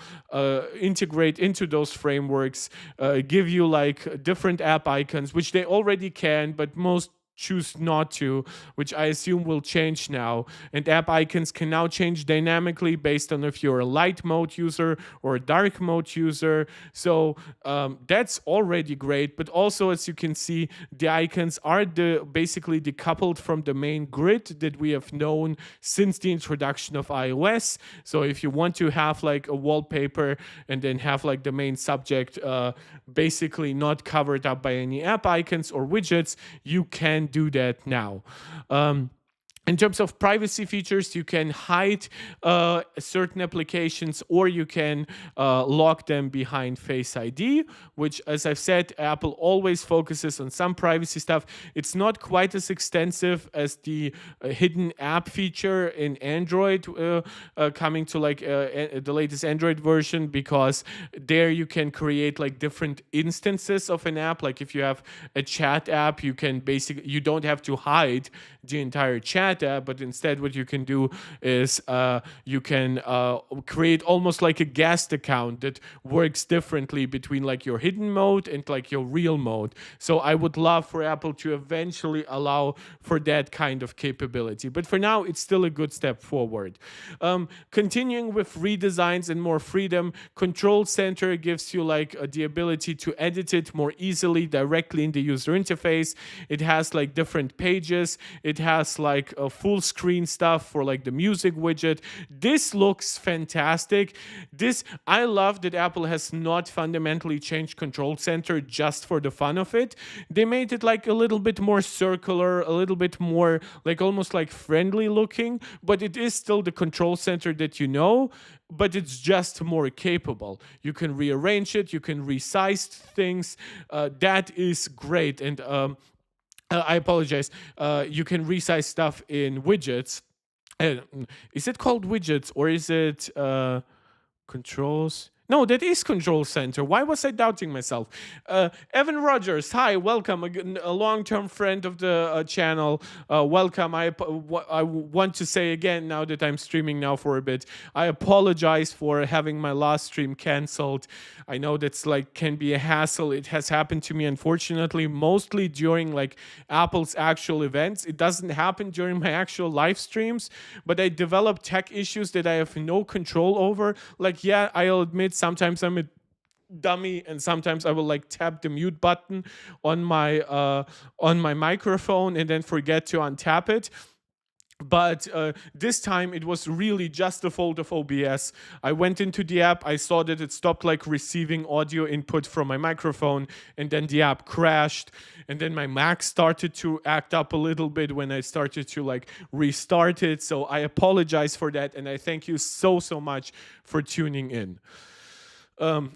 integrate into those frameworks, give you like different app icons, which they already can, but most choose not to, which I assume will change now. And app icons can now change dynamically based on if you're a light mode user or a dark mode user. So that's already great. But also, as you can see, the icons are basically decoupled from the main grid that we have known since the introduction of iOS. So if you want to have like a wallpaper and then have like the main subject basically not covered up by any app icons or widgets, you can do that now. In terms of privacy features, you can hide certain applications or you can lock them behind Face ID, which, as I've said, Apple always focuses on some privacy stuff. It's not quite as extensive as the hidden app feature in Android coming to like the latest Android version, because there you can create like different instances of an app. Like if you have a chat app, you can basically, you don't have to hide the entire chat app, but instead what you can do is you can create almost like a guest account that works differently between like your hidden mode and like your real mode. So I would love for Apple to eventually allow for that kind of capability, but for now it's still a good step forward. Continuing with redesigns and more freedom, Control Center gives you like the ability to edit it more easily directly in the user interface. It has like different pages. It has like a full screen stuff for like the music widget. This looks fantastic. I love that Apple has not fundamentally changed Control Center just for the fun of it. They made it like a little bit more circular, a little bit more like almost like friendly looking, but it is still the Control Center that you know, but it's just more capable. You can rearrange it, you can resize things. That is great. And I apologize. You can resize stuff in widgets. Is it called widgets or is it controls? No, that is Control Center. Why was I doubting myself? Evan Rogers, hi, welcome, a long-term friend of the channel. Welcome. I want to say again, now that I'm streaming now for a bit, I apologize for having my last stream canceled. I know that's like can be a hassle. It has happened to me, unfortunately, mostly during like Apple's actual events. It doesn't happen during my actual live streams, but I develop tech issues that I have no control over. Like, yeah, I'll admit sometimes I'm a dummy and sometimes I will like tap the mute button on my microphone and then forget to untap it. But this time it was really just the fault of OBS. I went into the app, I saw that it stopped like receiving audio input from my microphone, and then the app crashed, and then my Mac started to act up a little bit when I started to like restart it. So I apologize for that, and I thank you so much for tuning in.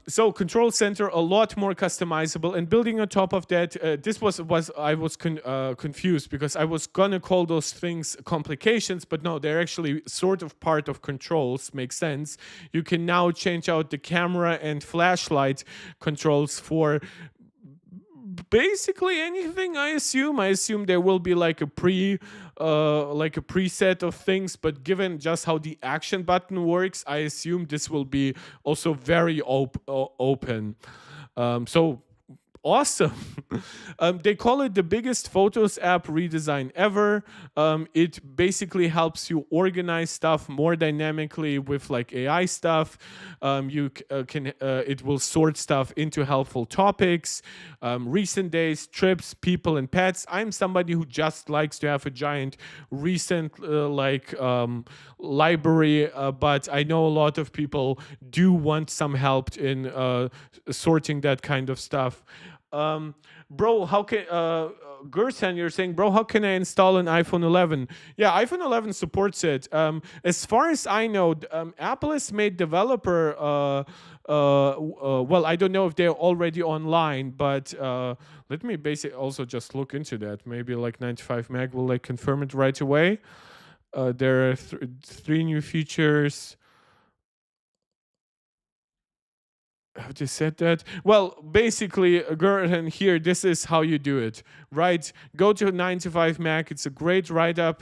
So Control Center, a lot more customizable, and building on top of that, this was I was confused because I was gonna call those things complications, but no, they're actually sort of part of controls. Makes sense. You can now change out the camera and flashlight controls for basically anything. I assume there will be like a preset of things, but given just how the action button works, I assume this will be also very open. So awesome. They call it the biggest Photos app redesign ever. It basically helps you organize stuff more dynamically with like AI stuff. It will sort stuff into helpful topics, recent days, trips, people, and pets. I'm somebody who just likes to have a giant recent library, but I know a lot of people do want some help in sorting that kind of stuff. Bro, how can Gersan, you're saying, bro, how can I install an iPhone 11? Yeah, iPhone 11 supports it. As far as I know, Apple has made developer. Well, I don't know if they're already online, but let me basically also just look into that. Maybe like 95 Mag will like confirm it right away. There are three new features. Have they said that? Well, basically, Gerhan, here, this is how you do it, right? Go to 95 Mac. It's a great write-up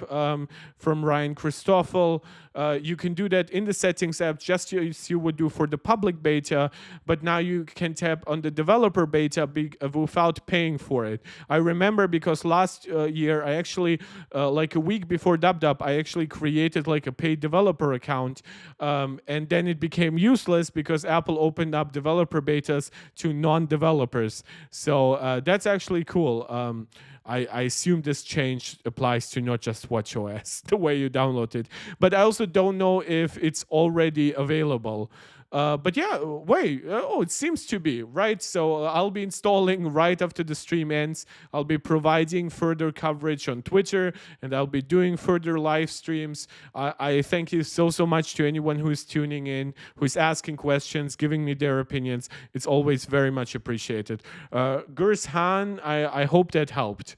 from Ryan Christoffel. You can do that in the settings app, just as you would do for the public beta, but now you can tap on the developer beta without paying for it. I remember because last year, I actually, like a week before DubDub, I actually created like a paid developer account, and then it became useless because Apple opened up developer betas to non-developers. So that's actually cool. I assume this change applies to not just WatchOS, the way you download it. But I also don't know if it's already available. But yeah, wait, it seems to be, right? So I'll be installing right after the stream ends. I'll be providing further coverage on Twitter, and I'll be doing further live streams. I thank you so much to anyone who is tuning in, who's asking questions, giving me their opinions. It's always very much appreciated. Gurs Han, I hope that helped.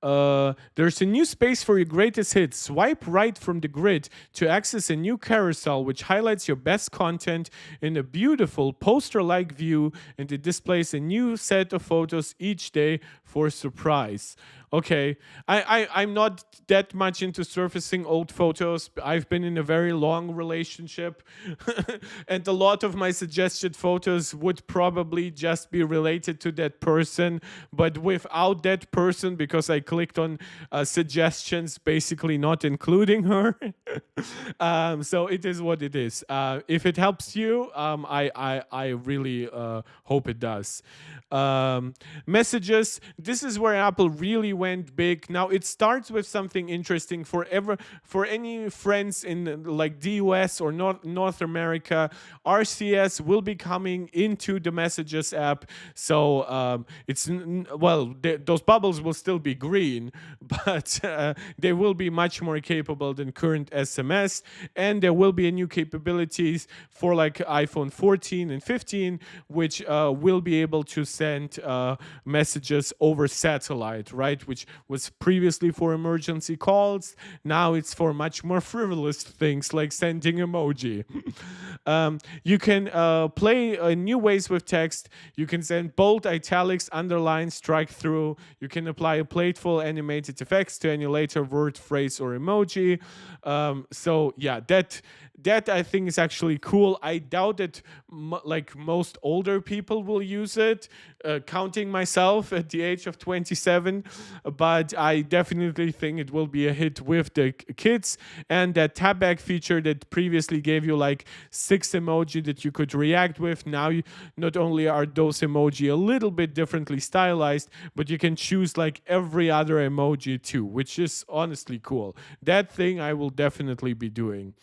There's a new space for your greatest hits. Swipe right from the grid to access a new carousel which highlights your best content in a beautiful poster-like view, and it displays a new set of photos each day for surprise. Okay, I'm not that much into surfacing old photos. I've been in a very long relationship and a lot of my suggested photos would probably just be related to that person, but without that person, because I clicked on suggestions basically not including her. So it is what it is. If it helps you, I really hope it does. Messages, this is where Apple really went big. Now it starts with something interesting for any friends in like the US or North America. RCS will be coming into the Messages app, so those bubbles will still be green, but they will be much more capable than current SMS, and there will be a new capabilities for like iPhone 14 and 15, which will be able to send messages over satellite, right? which was previously for emergency calls. Now it's for much more frivolous things like sending emoji. You can play new ways with text. You can send bold, italics, underline, strike through. You can apply a playful animated effects to any later word, phrase, or emoji. So yeah, that I think is actually cool. I doubt that like most older people will use it, counting myself at the age of 27, but I definitely think it will be a hit with the kids. And that tab back feature that previously gave you like 6 emoji that you could react with, now not only are those emoji a little bit differently stylized, but you can choose like every other emoji too, which is honestly cool. That thing I will definitely be doing.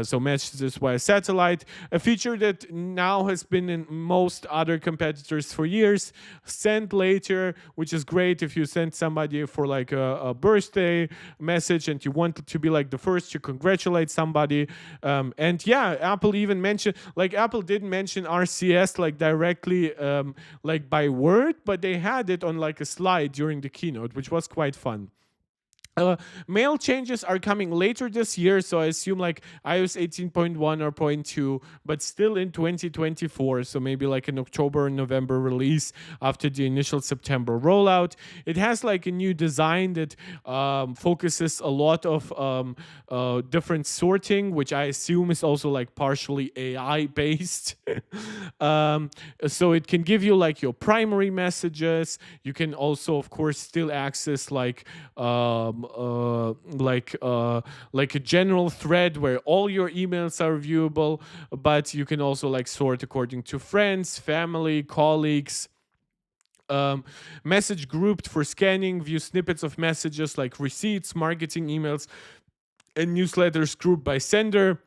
So messages via satellite, a feature that now has been in most other competitors for years. Send later, which is great if you send somebody for like a birthday message and you want to be like the first to congratulate somebody. And yeah, Apple even mentioned, like Apple didn't mention RCS like directly like by word, but they had it on like a slide during the keynote, which was quite fun. Mail changes are coming later this year, so I assume like iOS 18.1 or point 2, but still in 2024, so maybe like an October or November release after the initial September rollout. It has like a new design that focuses a lot of different sorting, which I assume is also like partially AI based. So it can give you like your primary messages. You can also, of course, still access like a general thread where all your emails are viewable, but you can also like sort according to friends, family, colleagues. Message grouped for scanning, view snippets of messages like receipts, marketing emails, and newsletters grouped by sender.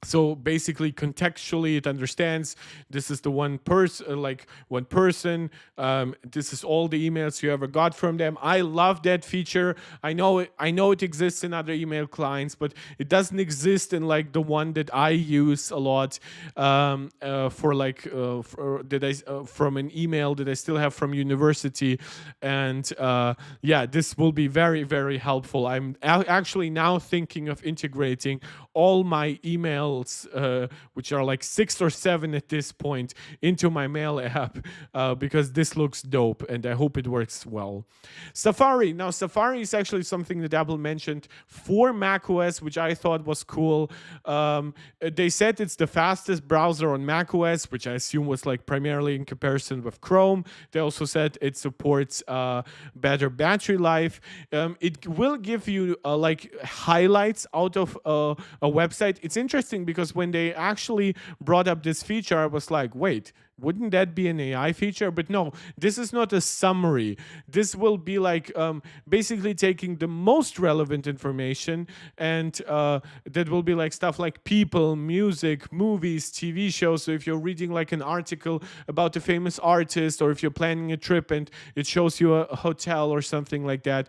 So basically contextually it understands this is the one person, this is all the emails you ever got from them. I love that feature. I know it exists in other email clients, but it doesn't exist in like the one that I use a lot from an email that I still have from university. And yeah, this will be very, very helpful. I'm actually now thinking of integrating all my emails, which are like 6 or 7 at this point, into my mail app because this looks dope and I hope it works well. Safari. Now, Safari is actually something that Apple mentioned for macOS, which I thought was cool. They said it's the fastest browser on macOS, which I assume was like primarily in comparison with Chrome. They also said it supports better battery life. It will give you like highlights out of a website. It's interesting because when they actually brought up this feature, I was like, wait, wouldn't that be an AI feature? But no, this is not a summary. This will be like basically taking the most relevant information, and that will be like stuff like people, music, movies, TV shows. So if you're reading like an article about a famous artist, or if you're planning a trip and it shows you a hotel or something like that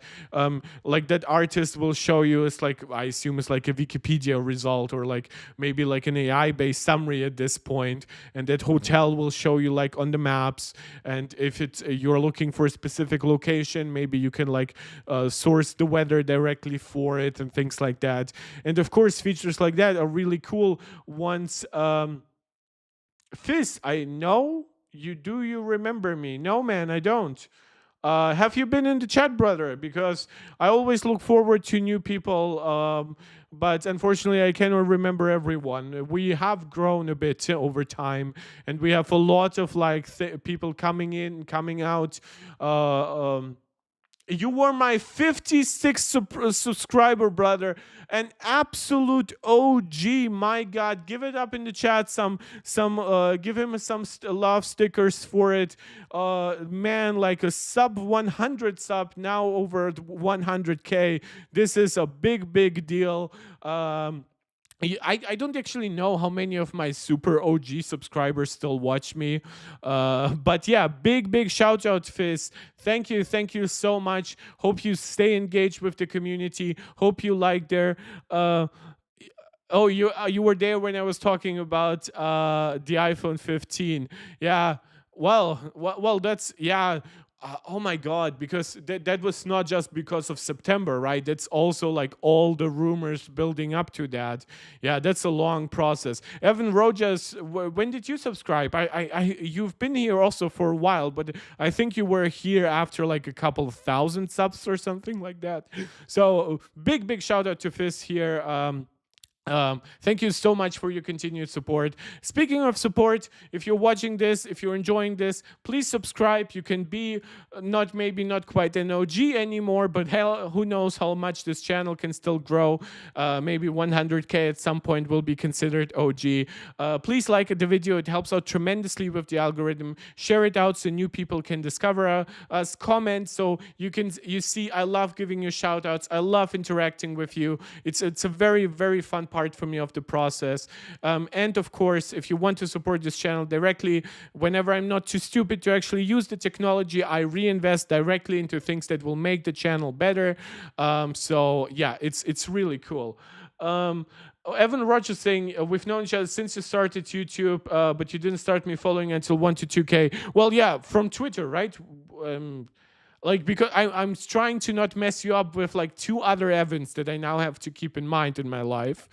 artist will show you, it's like, I assume it's like a Wikipedia result, or like maybe like an AI-based summary at this point, and that hotel will show you like on the maps. And if it's you're looking for a specific location, maybe you can like source the weather directly for it and things like that. And of course, features like that are really cool once Fizz, I know you. Do you remember me? No, man, I don't. Have you been in the chat, brother? Because I always look forward to new people, but unfortunately I cannot remember everyone. We have grown a bit over time, and we have a lot of like people coming in, coming out. You were my 56th subscriber, brother. An absolute OG. My God, give it up in the chat. Give him some love stickers for it. Man, like a sub 100 sub, now over 100K. This is a big, big deal. I don't actually know how many of my super OG subscribers still watch me. But yeah, big shout out, Fizz. Thank you so much. Hope you stay engaged with the community. Hope you like their oh, you were there when I was talking about the iPhone 15. Yeah. Well, that's, yeah. Oh my God, because that was not just because of September, right? That's also like all the rumors building up to that. Yeah, that's a long process. Evan Rojas, when did you subscribe? You've been here also for a while, but I think you were here after like a couple of thousand subs or something like that. So big shout out to Fizz here. Thank you so much for your continued support. Speaking of support, if you're watching this, if you're enjoying this, please subscribe. You can be not maybe not quite an OG anymore, but hell, who knows how much this channel can still grow. Maybe 100K at some point will be considered OG. Please like the video. It helps out tremendously with the algorithm. Share it out so new people can discover us. Comment so you see I love giving you shout outs. I love interacting with you. It's a very fun part for me of the process. And of course, if you want to support this channel directly, whenever I'm not too stupid to actually use the technology, I reinvest directly into things that will make the channel better. So yeah, it's really cool. Evan Rogers saying, we've known each other since you started YouTube, but you didn't start me following until 1 to 2K. Well, yeah, from Twitter, right? Like, because I'm trying to not mess you up with like two other Evans that I now have to keep in mind in my life.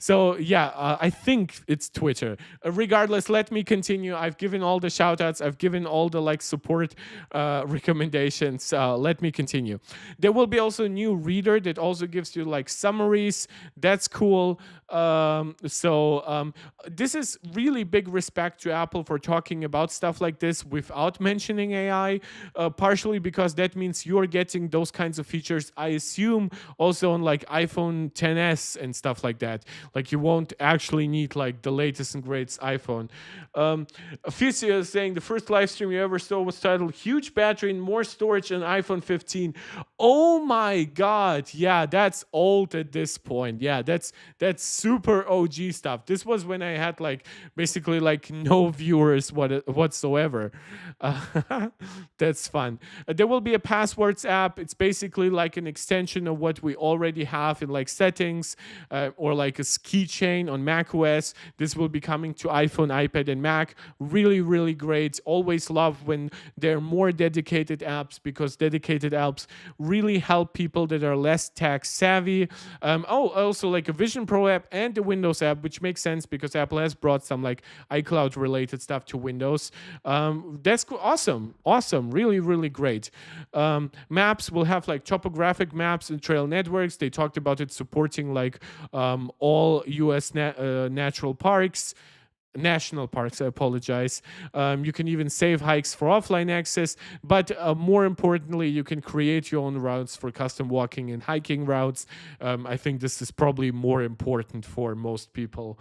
So yeah, I think it's Twitter. Regardless, let me continue. I've given all the shout outs. I've given all the like support recommendations. Let me continue. There will be also a new reader that also gives you like summaries. That's cool. This is really big respect to Apple for talking about stuff like this without mentioning AI, partially because that means you're getting those kinds of features, I assume, also on like iPhone XS and stuff like that. Like you won't actually need like the latest and greatest iPhone. Fisia is saying the first live stream you ever saw was titled "Huge Battery and More Storage on iPhone 15." Oh my God, yeah, that's old at this point. Yeah, that's super OG stuff. This was when I had like basically like no viewers whatsoever. That's fun. There will be a passwords app. It's basically like an extension of what we already have in like settings, or like a keychain on macOS. This will be coming to iPhone, iPad, and Mac. Really great. Always love when there are more dedicated apps, because dedicated apps really help people that are less tech savvy. Also like a Vision Pro app and the Windows app, which makes sense because Apple has brought some like iCloud related stuff to Windows. That's awesome. Really great. Maps will have like topographic maps and trail networks. They talked about it supporting like all US natural parks. National parks, I apologize. You can even save hikes for offline access, but more importantly, you can create your own routes for custom walking and hiking routes. I think this is probably more important for most people.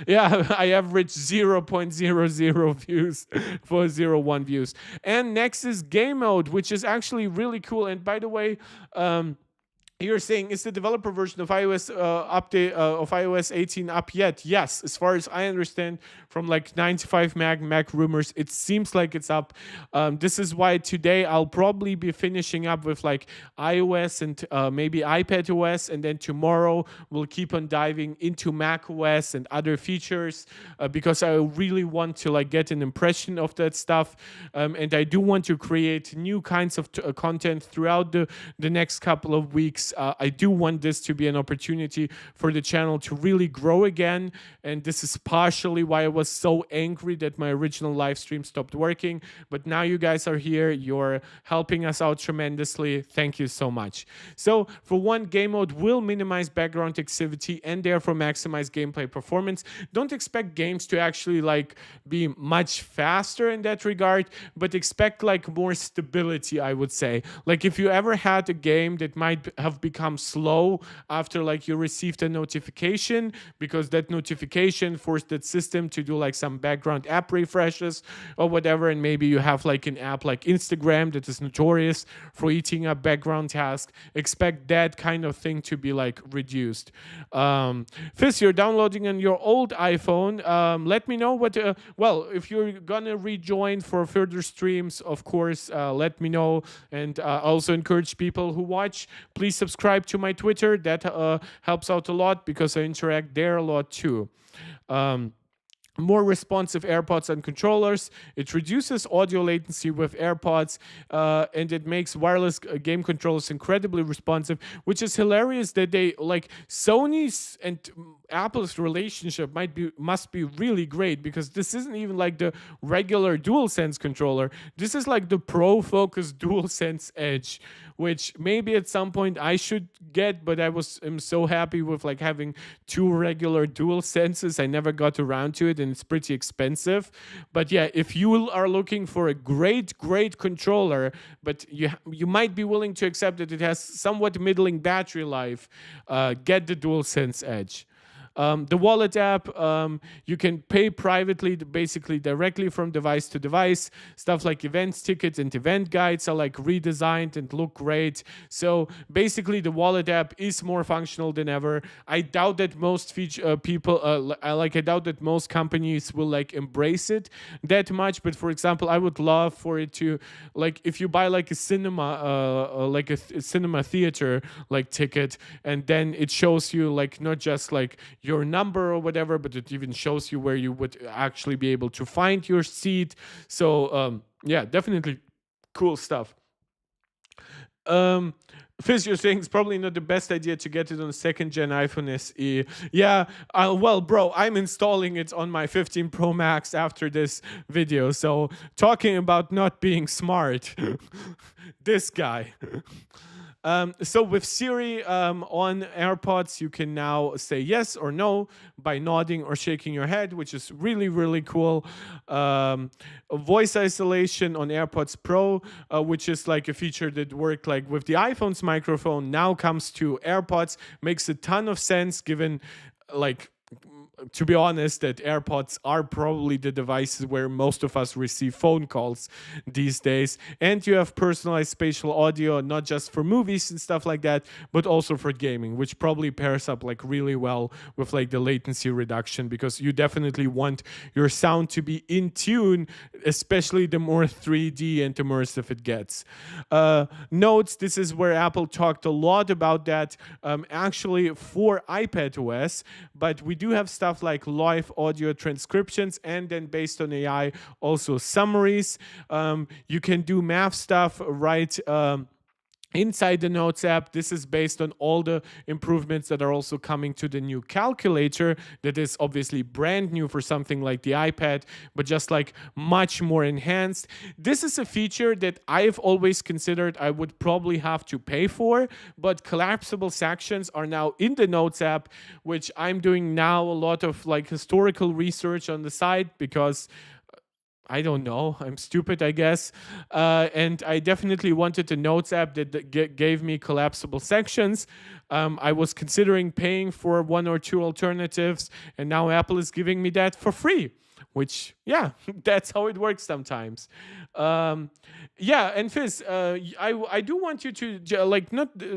Yeah, I average 0.00 views for 0.1 views. And next is game mode, which is actually really cool. And by the way, you're saying, is the developer version of iOS update of iOS 18 up yet? Yes, as far as I understand from like 95 Mac rumors, it seems like it's up. This is why today I'll probably be finishing up with like iOS and maybe iPadOS, and then tomorrow we'll keep on diving into macOS and other features, because I really want to like get an impression of that stuff, and I do want to create new kinds of content throughout the next couple of weeks. I do want this to be an opportunity for the channel to really grow again, and this is partially why I was so angry that my original live stream stopped working. But now you guys are here, you're helping us out tremendously. Thank you so much. So for one, game mode will minimize background activity and therefore maximize gameplay performance. Don't expect games to actually like be much faster in that regard, but expect like more stability, I would say. Like if you ever had a game that might have become slow after like you received a notification, because that notification forced that system to do like some background app refreshes or whatever, and maybe you have like an app like Instagram that is notorious for eating up background tasks, expect that kind of thing to be like reduced. Fizz, you're downloading on your old iPhone. Let me know what well, if you're gonna rejoin for further streams, of course, let me know. And also encourage people who watch, please subscribe to my Twitter. That helps out a lot because I interact there a lot too. more responsive AirPods and controllers. It reduces audio latency with AirPods, and it makes wireless game controllers incredibly responsive, which is hilarious that they like Sony's and Apple's relationship must be really great, because this isn't even like the regular DualSense controller. This is like the Pro Focus DualSense Edge, which maybe at some point I should get, but am so happy with like having two regular dual senses. I never got around to it, and it's pretty expensive. But yeah, if you are looking for a great controller, but you might be willing to accept that it has somewhat middling battery life, get the DualSense Edge. The wallet app, you can pay privately, basically directly from device to device. Stuff like events, tickets, and event guides are like redesigned and look great. So basically, the wallet app is more functional than ever. I doubt that most I doubt that most companies will like embrace it that much. But for example, I would love for it to, like, if you buy like a cinema, cinema theater like ticket, and then it shows you like not just like your number or whatever, but it even shows you where you would actually be able to find your seat. So yeah, definitely cool stuff. Fizz, you're saying it's probably not the best idea to get it on a second gen iPhone SE. Yeah, well, bro, I'm installing it on my 15 Pro Max after this video. So talking about not being smart, this guy. So with Siri on AirPods, you can now say yes or no by nodding or shaking your head, which is really cool. Voice isolation on AirPods Pro, which is like a feature that worked like with the iPhone's microphone, now comes to AirPods. Makes a ton of sense given like, to be honest, that AirPods are probably the devices where most of us receive phone calls these days. And you have personalized spatial audio, not just for movies and stuff like that, but also for gaming, which probably pairs up like really well with like the latency reduction, because you definitely want your sound to be in tune, especially the more 3D and immersive it gets. Notes, this is where Apple talked a lot about that actually for iPadOS, but we do have stuff like live audio transcriptions, and then based on AI, also summaries. You can do math stuff right inside the Notes app. This is based on all the improvements that are also coming to the new calculator, that is obviously brand new for something like the iPad, but just like much more enhanced. This is a feature that I've always considered I would probably have to pay for, but collapsible sections are now in the Notes app, which I'm doing now a lot of like historical research on the side, because I don't know. I'm stupid, I guess. And I definitely wanted a Notes app that gave me collapsible sections. I was considering paying for one or two alternatives, and now Apple is giving me that for free. Which, yeah, that's how it works sometimes. Yeah, and Fizz, I do want you to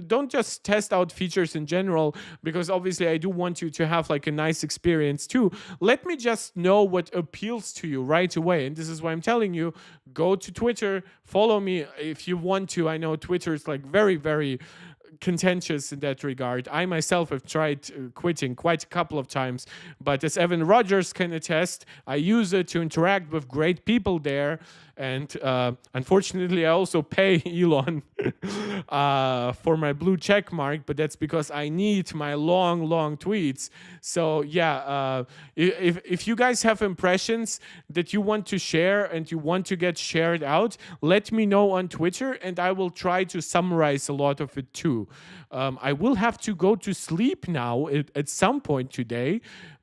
don't just test out features in general, because obviously I do want you to have like a nice experience too. Let me just know what appeals to you right away, and this is why I'm telling you, go to Twitter, follow me if you want to. I know Twitter is like very contentious in that regard. I myself have tried quitting quite a couple of times, but as Evan Rogers can attest, I use it to interact with great people there. And unfortunately, I also pay Elon for my blue check mark, but that's because I need my long tweets. So yeah, if you guys have impressions that you want to share and you want to get shared out, let me know on Twitter, and I will try to summarize a lot of it too. I will have to go to sleep now at some point today,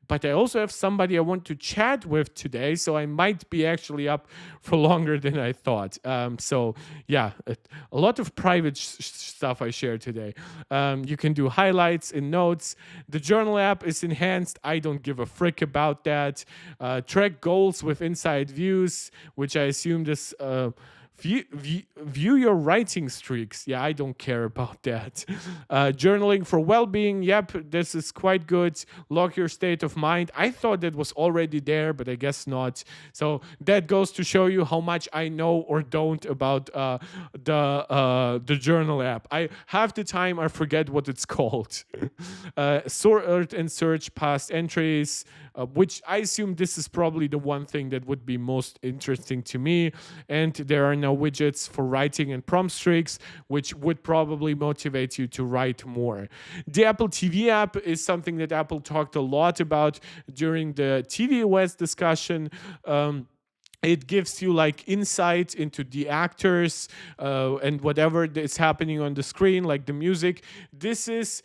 but I also have somebody I want to chat with today, so I might be actually up for longer than I thought. So yeah, a lot of private stuff I shared today. You can do highlights in Notes. The Journal app is enhanced. I don't give a frick about that. Track goals with inside views, which I assume this... View your writing streaks. Yeah, I don't care about that. Journaling for well-being. Yep, this is quite good. Log your state of mind. I thought that was already there, but I guess not. So that goes to show you how much I know or don't about the journal app. I half the time I forget what it's called. Sort and search past entries. which I assume this is probably the one thing that would be most interesting to me. And there are no widgets for writing and prompt streaks, which would probably motivate you to write more. The Apple TV app is something that Apple talked a lot about during the tvOS discussion. It gives you like insight into the actors and whatever is happening on the screen, like the music. This is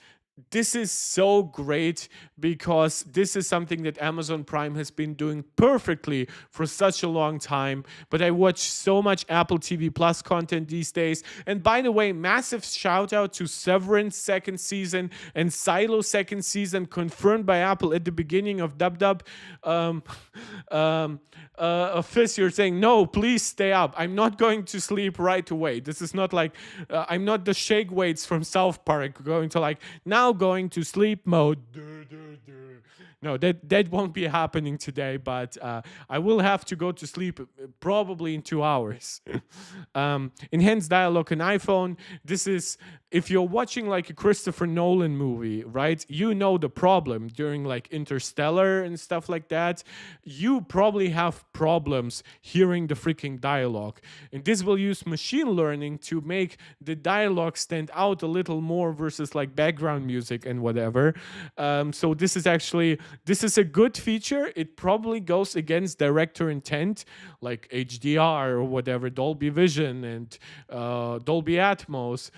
so great because this is something that Amazon Prime has been doing perfectly for such a long time. But I watch so much Apple TV Plus content these days. And by the way, massive shout out to Severance second season and Silo second season, confirmed by Apple at the beginning of Dub. Fizz, you're saying, no, please stay up. I'm not going to sleep right away. This is not like, I'm not the shake weights from South Park going to like, now going to sleep mode. No, that won't be happening today, but I will have to go to sleep probably in 2 hours. Enhanced dialogue on iPhone. This is, if you're watching like a Christopher Nolan movie, right? You know the problem during like Interstellar and stuff like that. You probably have problems hearing the freaking dialogue. And this will use machine learning to make the dialogue stand out a little more versus like background music and whatever. So this is a good feature. It probably goes against director intent, like HDR or whatever, Dolby Vision and Dolby Atmos.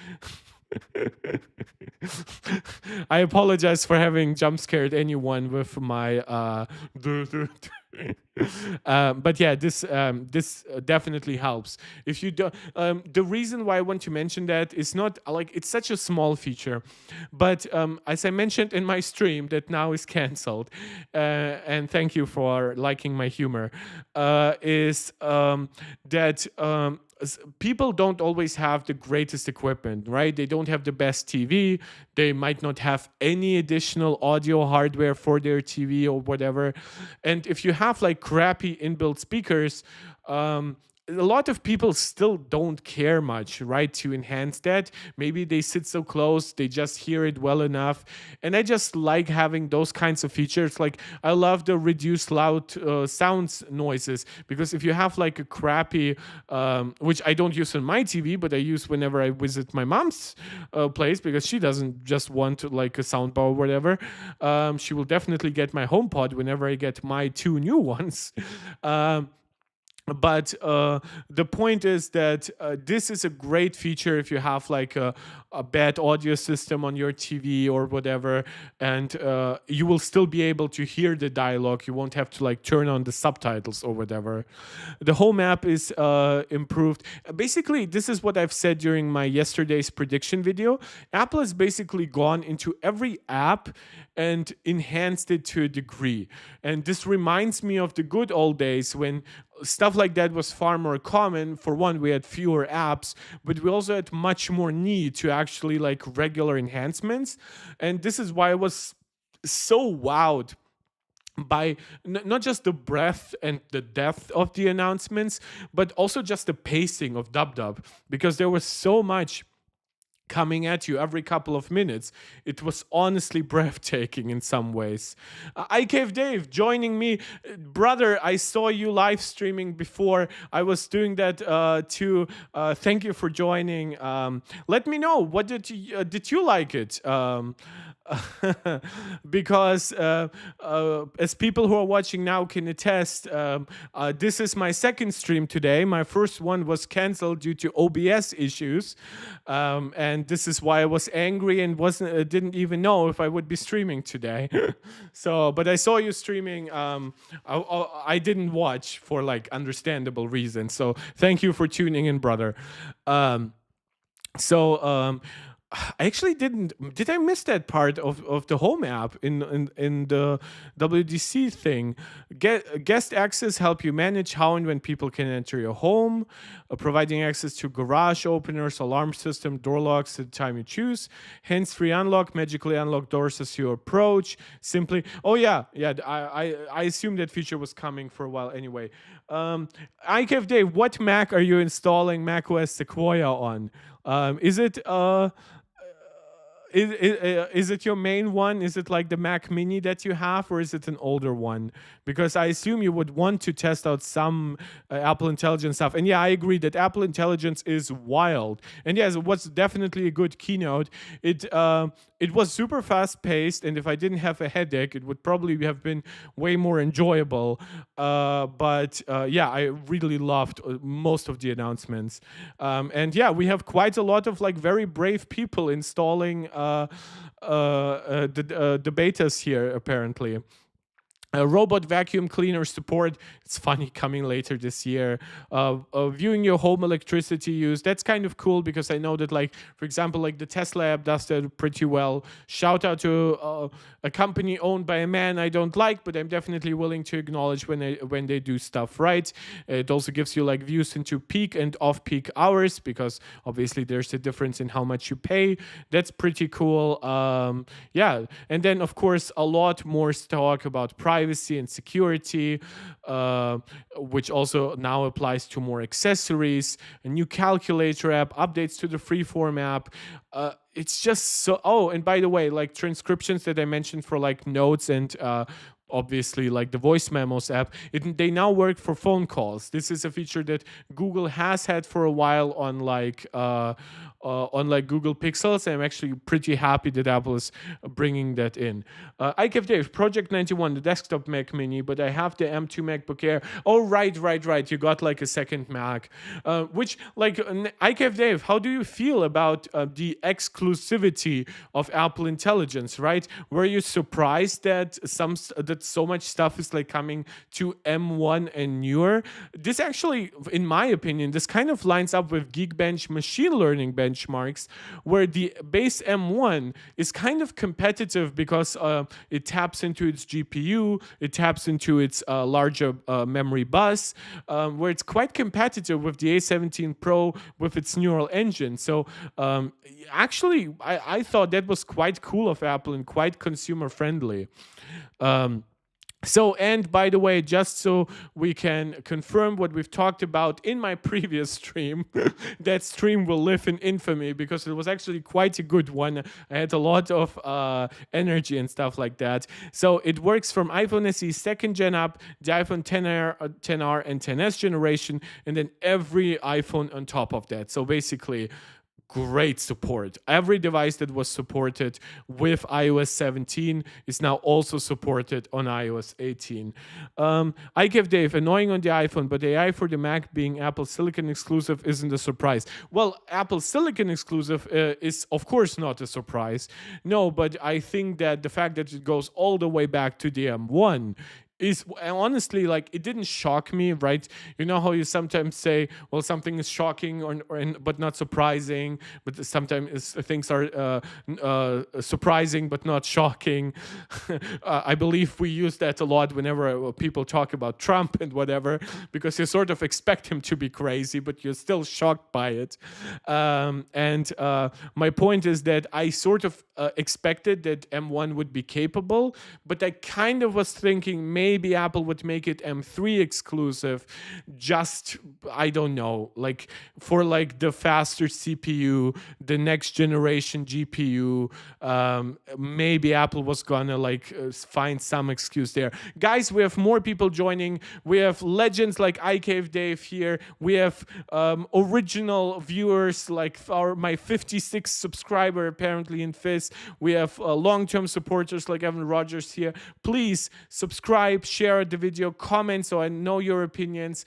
I apologize for having jump scared anyone with my but yeah, this definitely helps. If you do, the reason why I want to mention that is not like it's such a small feature, but as I mentioned in my stream that now is cancelled, and thank you for liking my humor, is that. People don't always have the greatest equipment, right? They don't have the best TV. They might not have any additional audio hardware for their TV or whatever. And if you have like crappy inbuilt speakers, a lot of people still don't care much, right, to enhance that. Maybe they sit so close, they just hear it well enough. And I just like having those kinds of features. Like, I love the reduced loud sounds noises, because if you have like a crappy, which I don't use on my TV, but I use whenever I visit my mom's place, because she doesn't just want like a soundbar or whatever. She will definitely get my HomePod whenever I get my 2 new ones. But the point is that this is a great feature if you have like a bad audio system on your TV or whatever, and you will still be able to hear the dialogue. You won't have to like turn on the subtitles or whatever. The home app is improved. Basically, this is what I've said during my yesterday's prediction video. Apple has basically gone into every app and enhanced it to a degree. And this reminds me of the good old days when stuff like that was far more common. For one, we had fewer apps, but we also had much more need to actually like regular enhancements. And this is why I was so wowed by not just the breadth and the depth of the announcements, but also just the pacing of Dub, because there was so much coming at you every couple of minutes. It was honestly breathtaking in some ways. iCave Dave joining me. Brother, I saw you live streaming before. I was doing that too. Thank you for joining. Let me know, what did you like it? Because as people who are watching now can attest, this is my second stream today. My first one was canceled due to OBS issues, and this is why I was angry and didn't even know if I would be streaming today. So, but I saw you streaming. I didn't watch for like understandable reasons. So thank you for tuning in, brother. I actually didn't. Did I miss that part of the home app in the WWDC thing? Guest access help you manage how and when people can enter your home, providing access to garage openers, alarm system, door locks at the time you choose. Hands-free unlock, magically unlock doors as you approach. Simply, oh yeah. I assumed that feature was coming for a while anyway. iCave Dave, what Mac are you installing macOS Sequoia on? Is is it your main one? Is it like the Mac Mini that you have, or is it an older one? Because I assume you would want to test out some Apple Intelligence stuff. And yeah, I agree that Apple Intelligence is wild. And yes, it was definitely a good keynote. It was super fast paced, and if I didn't have a headache, it would probably have been way more enjoyable. But yeah, I really loved most of the announcements. And yeah, we have quite a lot of like very brave people installing the betas here apparently. Robot vacuum cleaner support. It's funny, coming later this year. Viewing your home electricity use. That's kind of cool because I know that, like, for example, like the Tesla app does that pretty well. Shout out to a company owned by a man I don't like, but I'm definitely willing to acknowledge when they do stuff right. It also gives you like views into peak and off-peak hours because obviously there's a difference in how much you pay. That's pretty cool. Yeah, and then of course a lot more talk about privacy and security, which also now applies to more accessories, a new calculator app, updates to the Freeform app. It's just so. Oh, and by the way, like transcriptions that I mentioned for like notes and obviously like the voice memos app, they now work for phone calls. This is a feature that Google has had for a while on like Google Pixels. I'm actually pretty happy that Apple is bringing that in. IKEV Dave, Project 91, the desktop Mac Mini, but I have the M2 MacBook Air. Oh, right. You got like a second Mac. Which, like, IKEV Dave, how do you feel about the exclusivity of Apple Intelligence, right? Were you surprised that so much stuff is like coming to M1 and newer? This actually, in my opinion, this kind of lines up with Geekbench machine learning benchmarks, where the base M1 is kind of competitive because it taps into its GPU, it taps into its larger memory bus, where it's quite competitive with the A17 Pro with its neural engine. So actually, I thought that was quite cool of Apple and quite consumer friendly. So, and by the way, just so we can confirm what we've talked about in my previous stream, that stream will live in infamy because it was actually quite a good one. I had a lot of energy and stuff like that. So it works from iPhone SE 2nd gen up, the iPhone 10R and 10s generation, and then every iPhone on top of that. So basically, great support. Every device that was supported with iOS 17 is now also supported on iOS 18. I give Dave, annoying on the iPhone, but AI for the Mac being Apple Silicon exclusive isn't a surprise. Well, Apple Silicon exclusive is of course not a surprise. No, but I think that the fact that it goes all the way back to the M1 is honestly, like, it didn't shock me, right? You know how you sometimes say, well, something is shocking but not surprising, but sometimes things are surprising but not shocking. I believe we use that a lot whenever people talk about Trump and whatever, because you sort of expect him to be crazy, but you're still shocked by it. And my point is that I sort of expected that M1 would be capable, but I kind of was thinking maybe Apple would make it M3 exclusive, just, I don't know, like for like the faster CPU, the next generation GPU. Maybe Apple was gonna like find some excuse there. Guys, we have more people joining. We have legends like iCave Dave here. We have original viewers like my 56 subscriber apparently in Fizz. We have long-term supporters like Evan Rogers here. Please subscribe, share the video, comment so I know your opinions.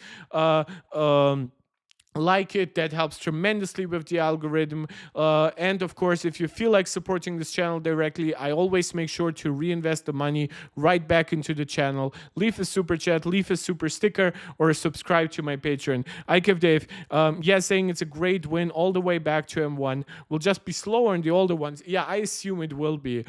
Like it, that helps tremendously with the algorithm. And of course, if you feel like supporting this channel directly, I always make sure to reinvest the money right back into the channel. Leave a super chat, leave a super sticker, or subscribe to my Patreon. IKEV Dave, saying it's a great win all the way back to M1. Will just be slower in the older ones. Yeah, I assume it will be.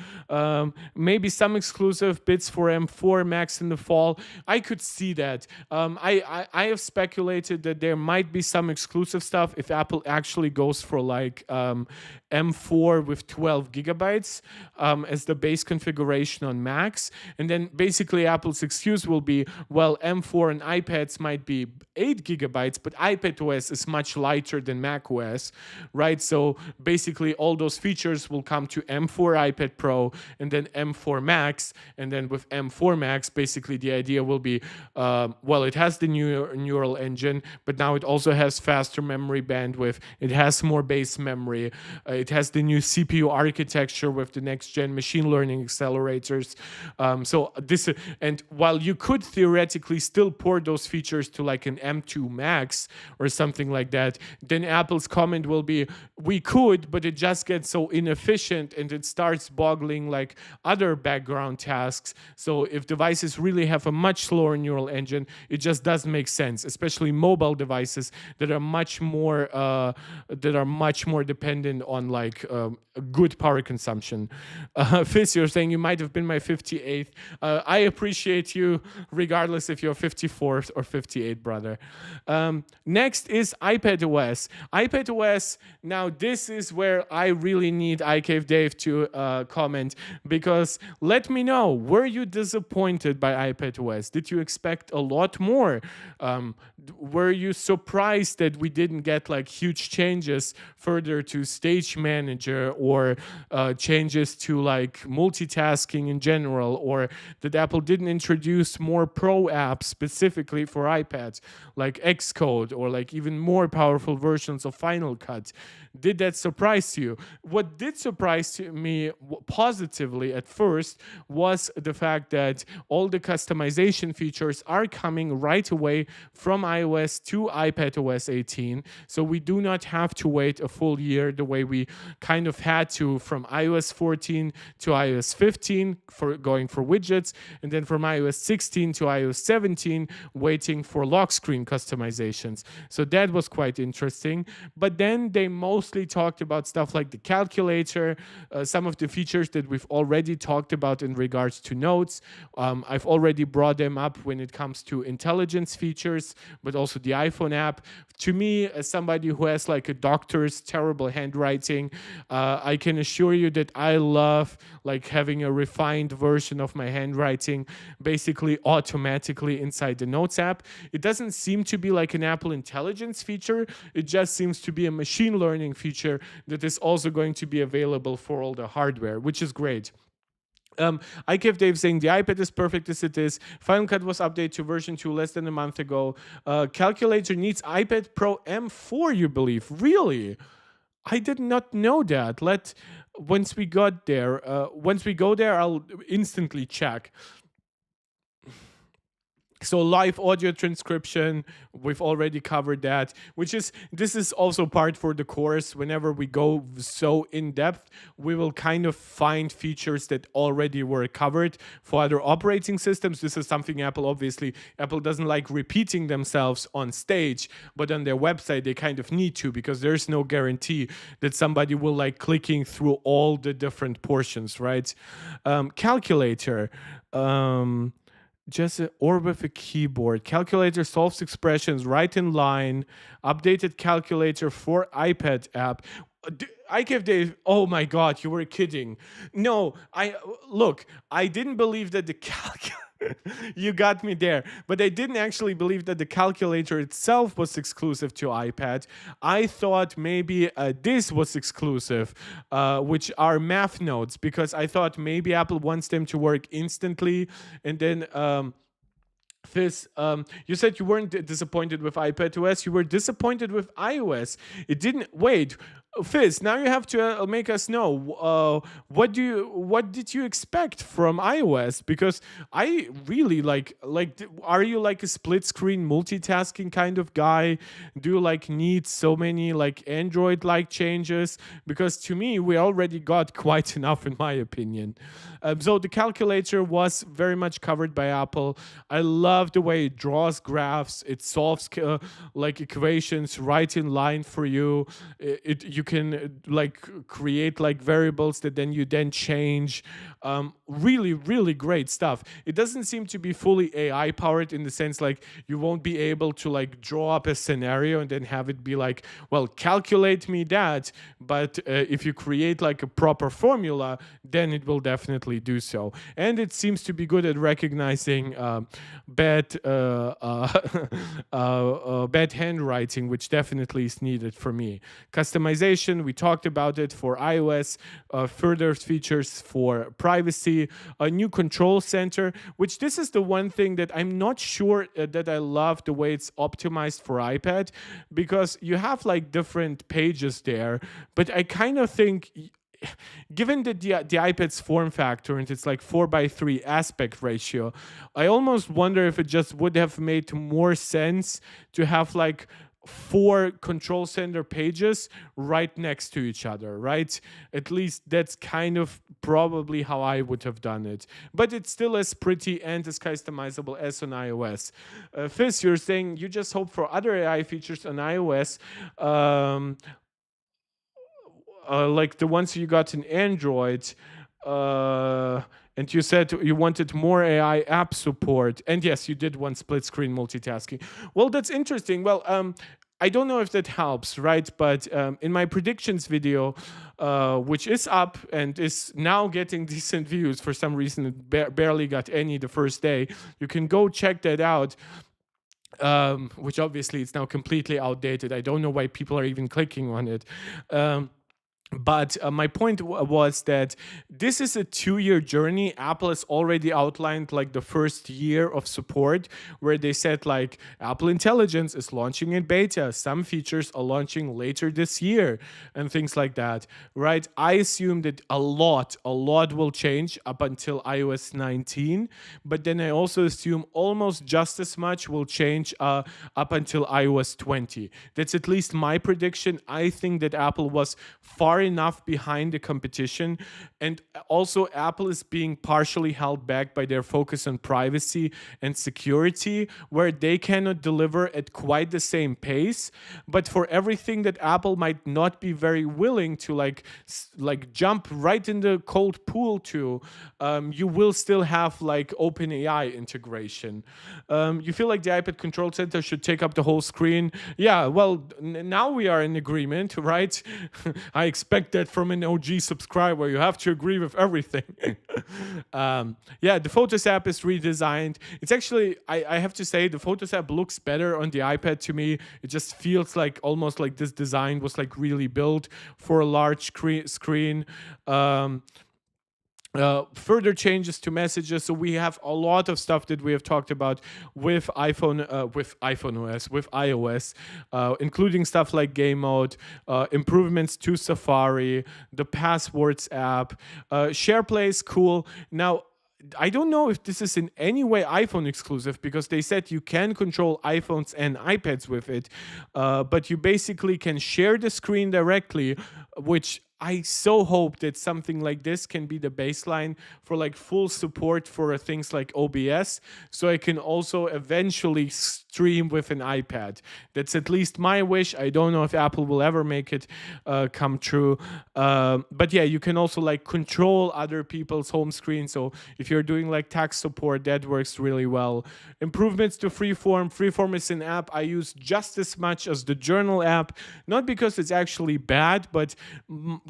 Maybe some exclusive bits for M4 Max in the fall. I could see that. I have speculated that there might be some exclusive stuff if Apple actually goes for like M4 with 12 gigabytes as the base configuration on Macs. And then basically Apple's excuse will be, well, M4 and iPads might be 8 gigabytes, but iPadOS is much lighter than macOS, right? So basically all those features will come to M4 iPad Pro and then M4 Max. And then with M4 Max, basically the idea will be, well, it has the new neural engine, but now it also has faster memory bandwidth. It has more base memory. It has the new CPU architecture with the next gen machine learning accelerators. So this, and while you could theoretically still port those features to like an M2 Max or something like that, then Apple's comment will be, we could, but it just gets so inefficient and it starts boggling like other background tasks. So if devices really have a much slower neural engine, it just doesn't make sense, especially mobile devices that are much more dependent on like a good power consumption. Fizz, you're saying you might have been my 58th. I appreciate you regardless if you're 54th or 58th, brother. Next is iPadOS. iPadOS, now this is where I really need iCave Dave to comment, because let me know, were you disappointed by iPadOS? Did you expect a lot more? Were you surprised that we didn't get like huge changes further to Stage Manager or changes to like multitasking in general, or that Apple didn't introduce more pro apps specifically for iPads like Xcode or like even more powerful versions of Final Cut? Did that surprise you? What did surprise me positively at first was the fact that all the customization features are coming right away from iOS to iPadOS 18. So we do not have to wait a full year the way we kind of had to from iOS 14 to iOS 15 for going for widgets, and then from iOS 16 to iOS 17 waiting for lock screen customizations. So that was quite interesting. But then they mostly talked about stuff like the calculator, some of the features that we've already talked about in regards to notes. I've already brought them up when it comes to intelligence features, but also the iPhone app. To me, as somebody who has like a doctor's terrible handwriting, I can assure you that I love like having a refined version of my handwriting basically automatically inside the Notes app. It doesn't seem to be like an Apple Intelligence feature. It just seems to be a machine learning feature that is also going to be available for all the hardware, which is great. I kept Dave saying the iPad is perfect as it is. Final Cut was updated to version 2 less than a month ago. Calculator needs iPad Pro M4, you believe? Really? I did not know that. Once we go there, I'll instantly check. So live audio transcription, we've already covered that, this is also part for the course. Whenever we go so in depth, we will kind of find features that already were covered for other operating systems. This is something Apple doesn't like repeating themselves on stage, but on their website they kind of need to, because there's no guarantee that somebody will like clicking through all the different portions, right? Calculator. Or with a keyboard. Calculator solves expressions right in line. Updated calculator for iPad app. I give Dave, oh my God, you were kidding. No, I didn't believe that the calculator. You got me there. But I didn't actually believe that the calculator itself was exclusive to iPad. I thought maybe this was exclusive, which are math notes, because I thought maybe Apple wants them to work instantly. And then Fizz, you said you weren't disappointed with iPadOS. You were disappointed with iOS. It didn't. Wait, Fizz, now you have to make us know what did you expect from iOS? Because I really like are you like a split screen multitasking kind of guy? Do you like need so many like Android like changes? Because to me we already got quite enough in my opinion. So the calculator was very much covered by Apple. I love the way it draws graphs. It solves like equations right in line for you. You you can like create like variables that then you then change. Really, really great stuff. It doesn't seem to be fully AI powered in the sense like you won't be able to like draw up a scenario and then have it be like, well, calculate me that. But if you create like a proper formula, then it will definitely do so. And it seems to be good at recognizing bad bad handwriting, which definitely is needed for me. Customization, we talked about it for iOS, further features for privacy, a new control center, which this is the one thing that I'm not sure that I love the way it's optimized for iPad, because you have like different pages there, but I kind of think given the iPad's form factor and it's like 4:3 aspect ratio, I almost wonder if it just would have made more sense to have like 4 control center pages right next to each other, right? At least that's kind of probably how I would have done it. But it's still as pretty and as customizable as on iOS. Fizz, you're saying you just hope for other AI features on iOS. Like the ones you got in Android, and you said you wanted more AI app support. And yes, you did want split screen multitasking. Well, that's interesting. Well, I don't know if that helps, right? But in my predictions video, which is up and is now getting decent views, for some reason it barely got any the first day. You can go check that out. Which obviously it's now completely outdated. I don't know why people are even clicking on it. But my point was that this is a 2-year journey. Apple has already outlined like the first year of support, where they said like Apple Intelligence is launching in beta. Some features are launching later this year and things like that, right? I assume that a lot will change up until iOS 19. But then I also assume almost just as much will change up until iOS 20. That's at least my prediction. I think that Apple was far enough behind the competition, and also Apple is being partially held back by their focus on privacy and security, where they cannot deliver at quite the same pace. But for everything that Apple might not be very willing to like jump right in the cold pool to, you will still have like OpenAI integration. You feel like the iPad Control Center should take up the whole screen? Yeah, well, now we are in agreement, right? I expect that from an OG subscriber. You have to agree with everything. Yeah, the Photos app is redesigned. It's actually, I have to say, the Photos app looks better on the iPad to me. It just feels like almost like this design was like really built for a large screen. Further changes to messages. So we have a lot of stuff that we have talked about with iPhone OS, with iOS, including stuff like game mode, improvements to Safari, the Passwords app, SharePlay is cool. Now, I don't know if this is in any way iPhone exclusive, because they said you can control iPhones and iPads with it, but you basically can share the screen directly, which I so hope that something like this can be the baseline for like full support for things like OBS, so I can also eventually stream with an iPad. That's at least my wish. I don't know if Apple will ever make it come true. But yeah, you can also like control other people's home screen. So if you're doing like tax support, that works really well. Improvements to Freeform. Freeform is an app I use just as much as the Journal app, not because it's actually bad, but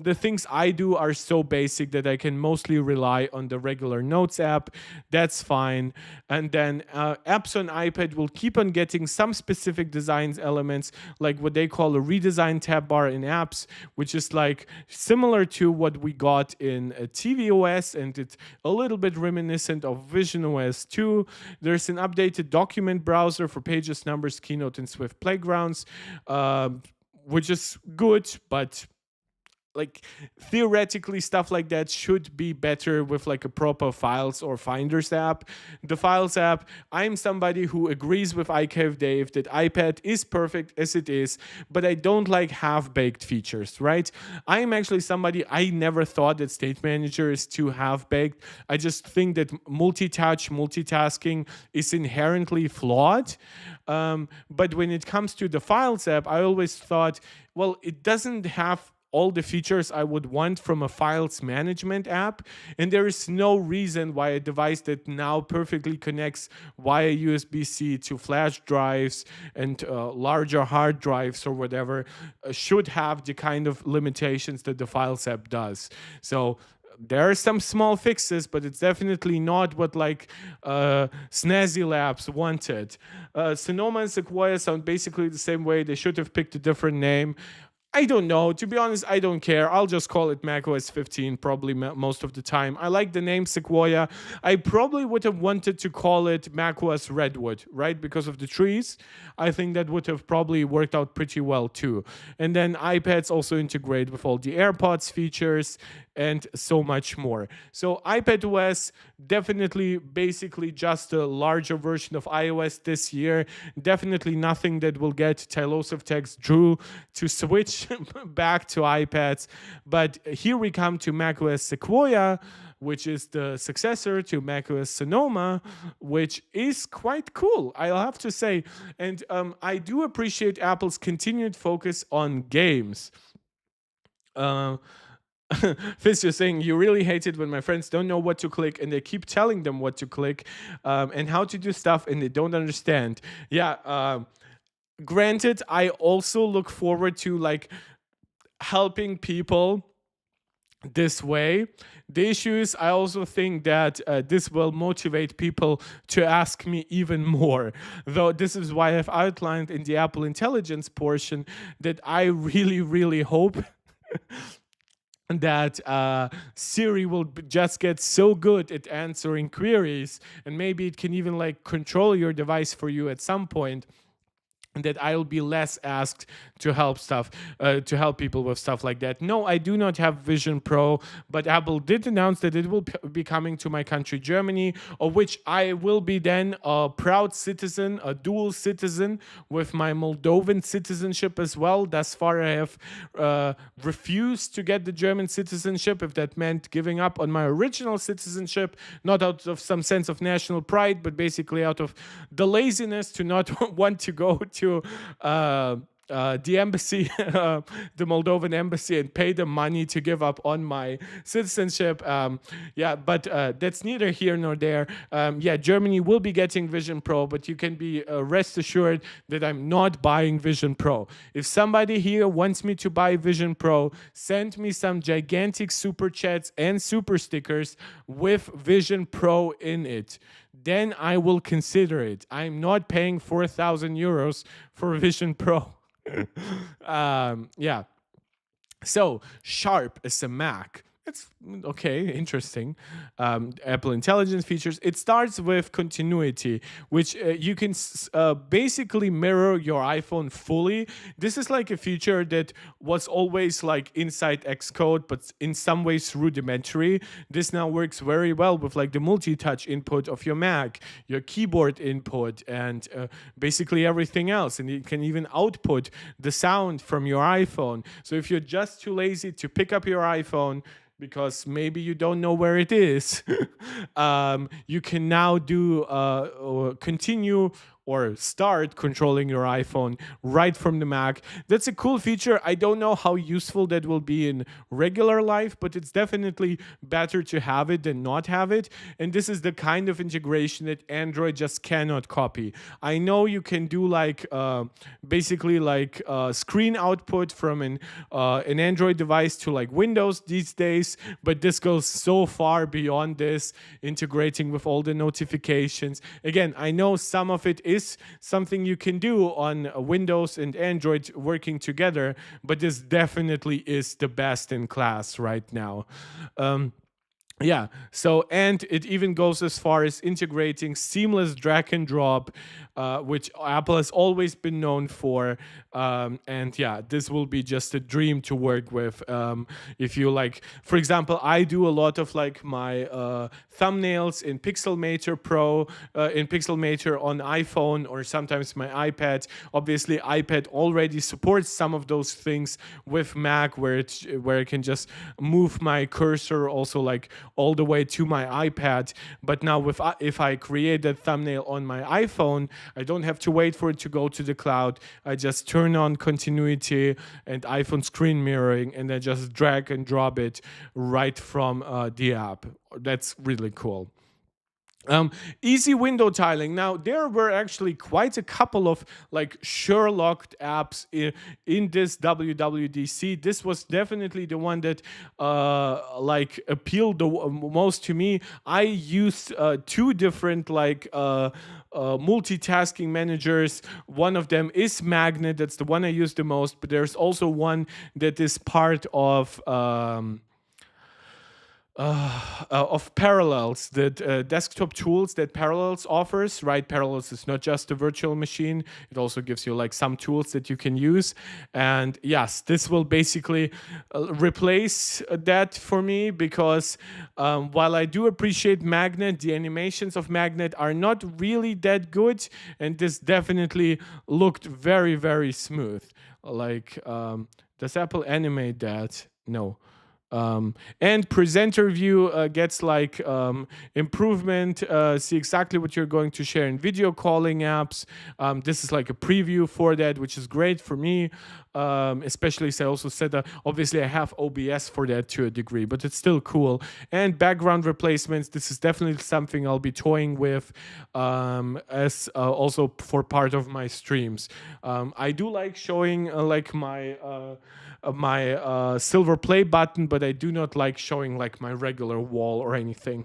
the things I do are so basic that I can mostly rely on the regular Notes app. That's fine. And then apps on iPad will keep on getting some specific design elements, like what they call a redesigned tab bar in apps, which is like similar to what we got in tvOS, and it's a little bit reminiscent of visionOS 2. There's an updated document browser for Pages, Numbers, Keynote, and Swift Playgrounds, which is good, but like theoretically stuff like that should be better with like a proper Files or Finders app. The Files app, I'm somebody who agrees with iCave Dave that iPad is perfect as it is, but I don't like half-baked features, right? I'm actually somebody, I never thought that State Manager is too half-baked. I just think that multi-touch, multitasking is inherently flawed. But when it comes to the Files app, I always thought, well, it doesn't have all the features I would want from a files management app. And there is no reason why a device that now perfectly connects via USB-C to flash drives and larger hard drives or whatever should have the kind of limitations that the Files app does. So there are some small fixes, but it's definitely not what like Snazzy Labs wanted. Sonoma and Sequoia sound basically the same way. They should have picked a different name. I don't know. To be honest, I don't care. I'll just call it macOS 15 probably most of the time. I like the name Sequoia. I probably would have wanted to call it macOS Redwood, right? Because of the trees. I think that would have probably worked out pretty well too. And then iPads also integrate with all the AirPods features and so much more. So iPadOS, definitely basically just a larger version of iOS this year. Definitely nothing that will get Tylosov Text Drew to switch back to iPads. But here we come to macOS Sequoia, which is the successor to macOS Sonoma, which is quite cool, I'll have to say. And I do appreciate Apple's continued focus on games. Fizz, you're saying you really hate it when my friends don't know what to click and they keep telling them what to click and how to do stuff and they don't understand. Yeah, granted, I also look forward to like helping people this way. The issue is I also think that this will motivate people to ask me even more. Though this is why I've outlined in the Apple Intelligence portion that I really, really hope that Siri will just get so good at answering queries, and maybe it can even like control your device for you at some point, and that I'll be less asked to help people with stuff like that. No, I do not have Vision Pro, but Apple did announce that it will be coming to my country, Germany, of which I will be then a proud citizen, a dual citizen with my Moldovan citizenship as well. Thus far, I have refused to get the German citizenship, if that meant giving up on my original citizenship, not out of some sense of national pride, but basically out of the laziness to not want to go to the embassy, the Moldovan embassy, and pay the money to give up on my citizenship. But that's neither here nor there. Germany will be getting Vision Pro, but you can be rest assured that I'm not buying Vision Pro. If somebody here wants me to buy Vision Pro, send me some gigantic super chats and super stickers with Vision Pro in it. Then I will consider it. I'm not paying 4,000 euros for Vision Pro. So Sharp is a Mac. It's okay, interesting. Apple Intelligence features. It starts with continuity, which you can basically mirror your iPhone fully. This is like a feature that was always like inside Xcode, but in some ways rudimentary. This now works very well with like the multi-touch input of your Mac, your keyboard input, and basically everything else. And you can even output the sound from your iPhone. So if you're just too lazy to pick up your iPhone, because maybe you don't know where it is, you can now do continue or start controlling your iPhone right from the Mac. That's a cool feature. I don't know how useful that will be in regular life, but it's definitely better to have it than not have it. And this is the kind of integration that Android just cannot copy. I know you can do like basically like screen output from an Android device to like Windows these days, but this goes so far beyond this, integrating with all the notifications. Again, I know some of it is something you can do on Windows and Android working together, but this definitely is the best in class right now. And it even goes as far as integrating seamless drag and drop, which Apple has always been known for. This will be just a dream to work with. If you like, for example, I do a lot of like my thumbnails in Pixelmator Pro, in Pixelmator on iPhone, or sometimes my iPad. Obviously, iPad already supports some of those things with Mac, where I can just move my cursor also like all the way to my iPad. But now if I create a thumbnail on my iPhone, I don't have to wait for it to go to the cloud. I just turn on continuity and iPhone screen mirroring, and I just drag and drop it right from the app. That's really cool. Easy window tiling. Now, there were actually quite a couple of like Sherlocked apps in this WWDC. This was definitely the one that like appealed the most to me. I used two different like multitasking managers. One of them is Magnet. That's the one I use the most. But there's also one that is part of Parallels, that desktop tools that Parallels offers, right? Parallels is not just a virtual machine. It also gives you like some tools that you can use. And yes, this will basically replace that for me, because while I do appreciate Magnet, the animations of Magnet are not really that good. And this definitely looked very, very smooth. Like, does Apple animate that? No. And presenter view gets like improvement. See exactly what you're going to share in video calling apps. This is like a preview for that, which is great for me. Especially as I also said that obviously I have OBS for that to a degree, but it's still cool. And background replacements, this is definitely something I'll be toying with as also for part of my streams. I do like showing like my silver play button, but I do not like showing like my regular wall or anything.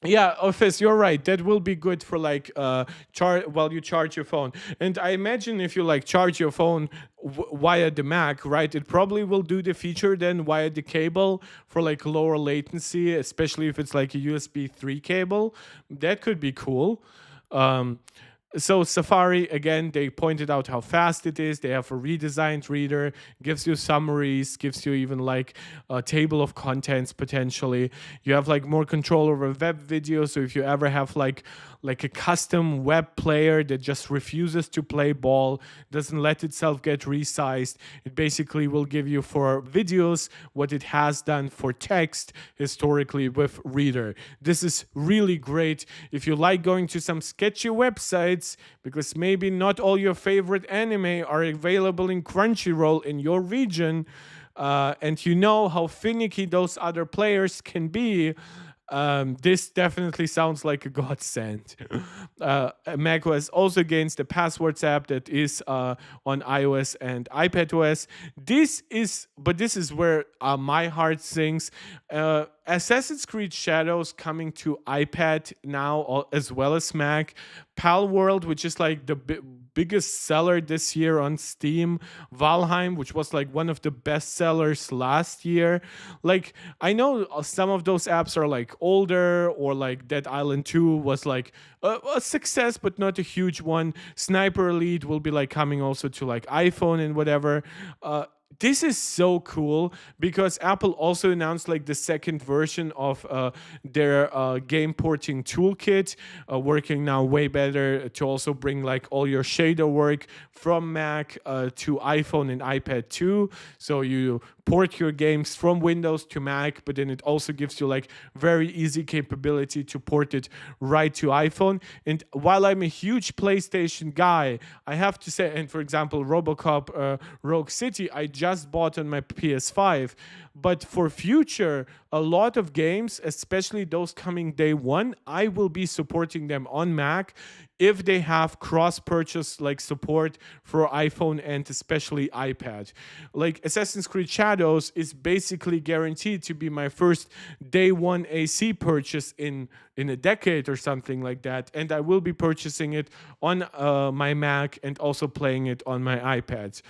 Yeah, Office, you're right. That will be good for like while you charge your phone. And I imagine if you like charge your phone via the Mac, right, it probably will do the feature then via the cable for like lower latency, especially if it's like a USB 3 cable. That could be cool. So Safari, again, they pointed out how fast it is. They have a redesigned reader, gives you summaries, gives you even like a table of contents potentially. You have like more control over web video. So if you ever have like a custom web player that just refuses to play ball, doesn't let itself get resized, it basically will give you for videos what it has done for text historically with Reader. This is really great if you like going to some sketchy websites, because maybe not all your favorite anime are available in Crunchyroll in your region, and you know how finicky those other players can be. This definitely sounds like a godsend. macOS also gains the Passwords app that is on iOS and iPadOS. This is where my heart sings. Assassin's Creed Shadows coming to iPad now as well as Mac. Pal World, which is like the biggest seller this year on Steam. Valheim, which was like one of the best sellers last year. Like, I know some of those apps are like older, or like Dead Island 2 was like a success, but not a huge one. Sniper Elite will be like coming also to like iPhone and whatever. This is so cool because Apple also announced like the second version of their game porting toolkit, working now way better to also bring like all your shader work from Mac to iPhone and iPad too. So you port your games from Windows to Mac, but then it also gives you like very easy capability to port it right to iPhone. And while I'm a huge PlayStation guy, I have to say, and for example, RoboCop Rogue City, I just bought on my PS5. But for future, a lot of games, especially those coming day one, I will be supporting them on Mac if they have cross-purchase like support for iPhone and especially iPad. Like Assassin's Creed Shadows is basically guaranteed to be my first day one AC purchase in a decade or something like that, and I will be purchasing it on my Mac and also playing it on my iPad.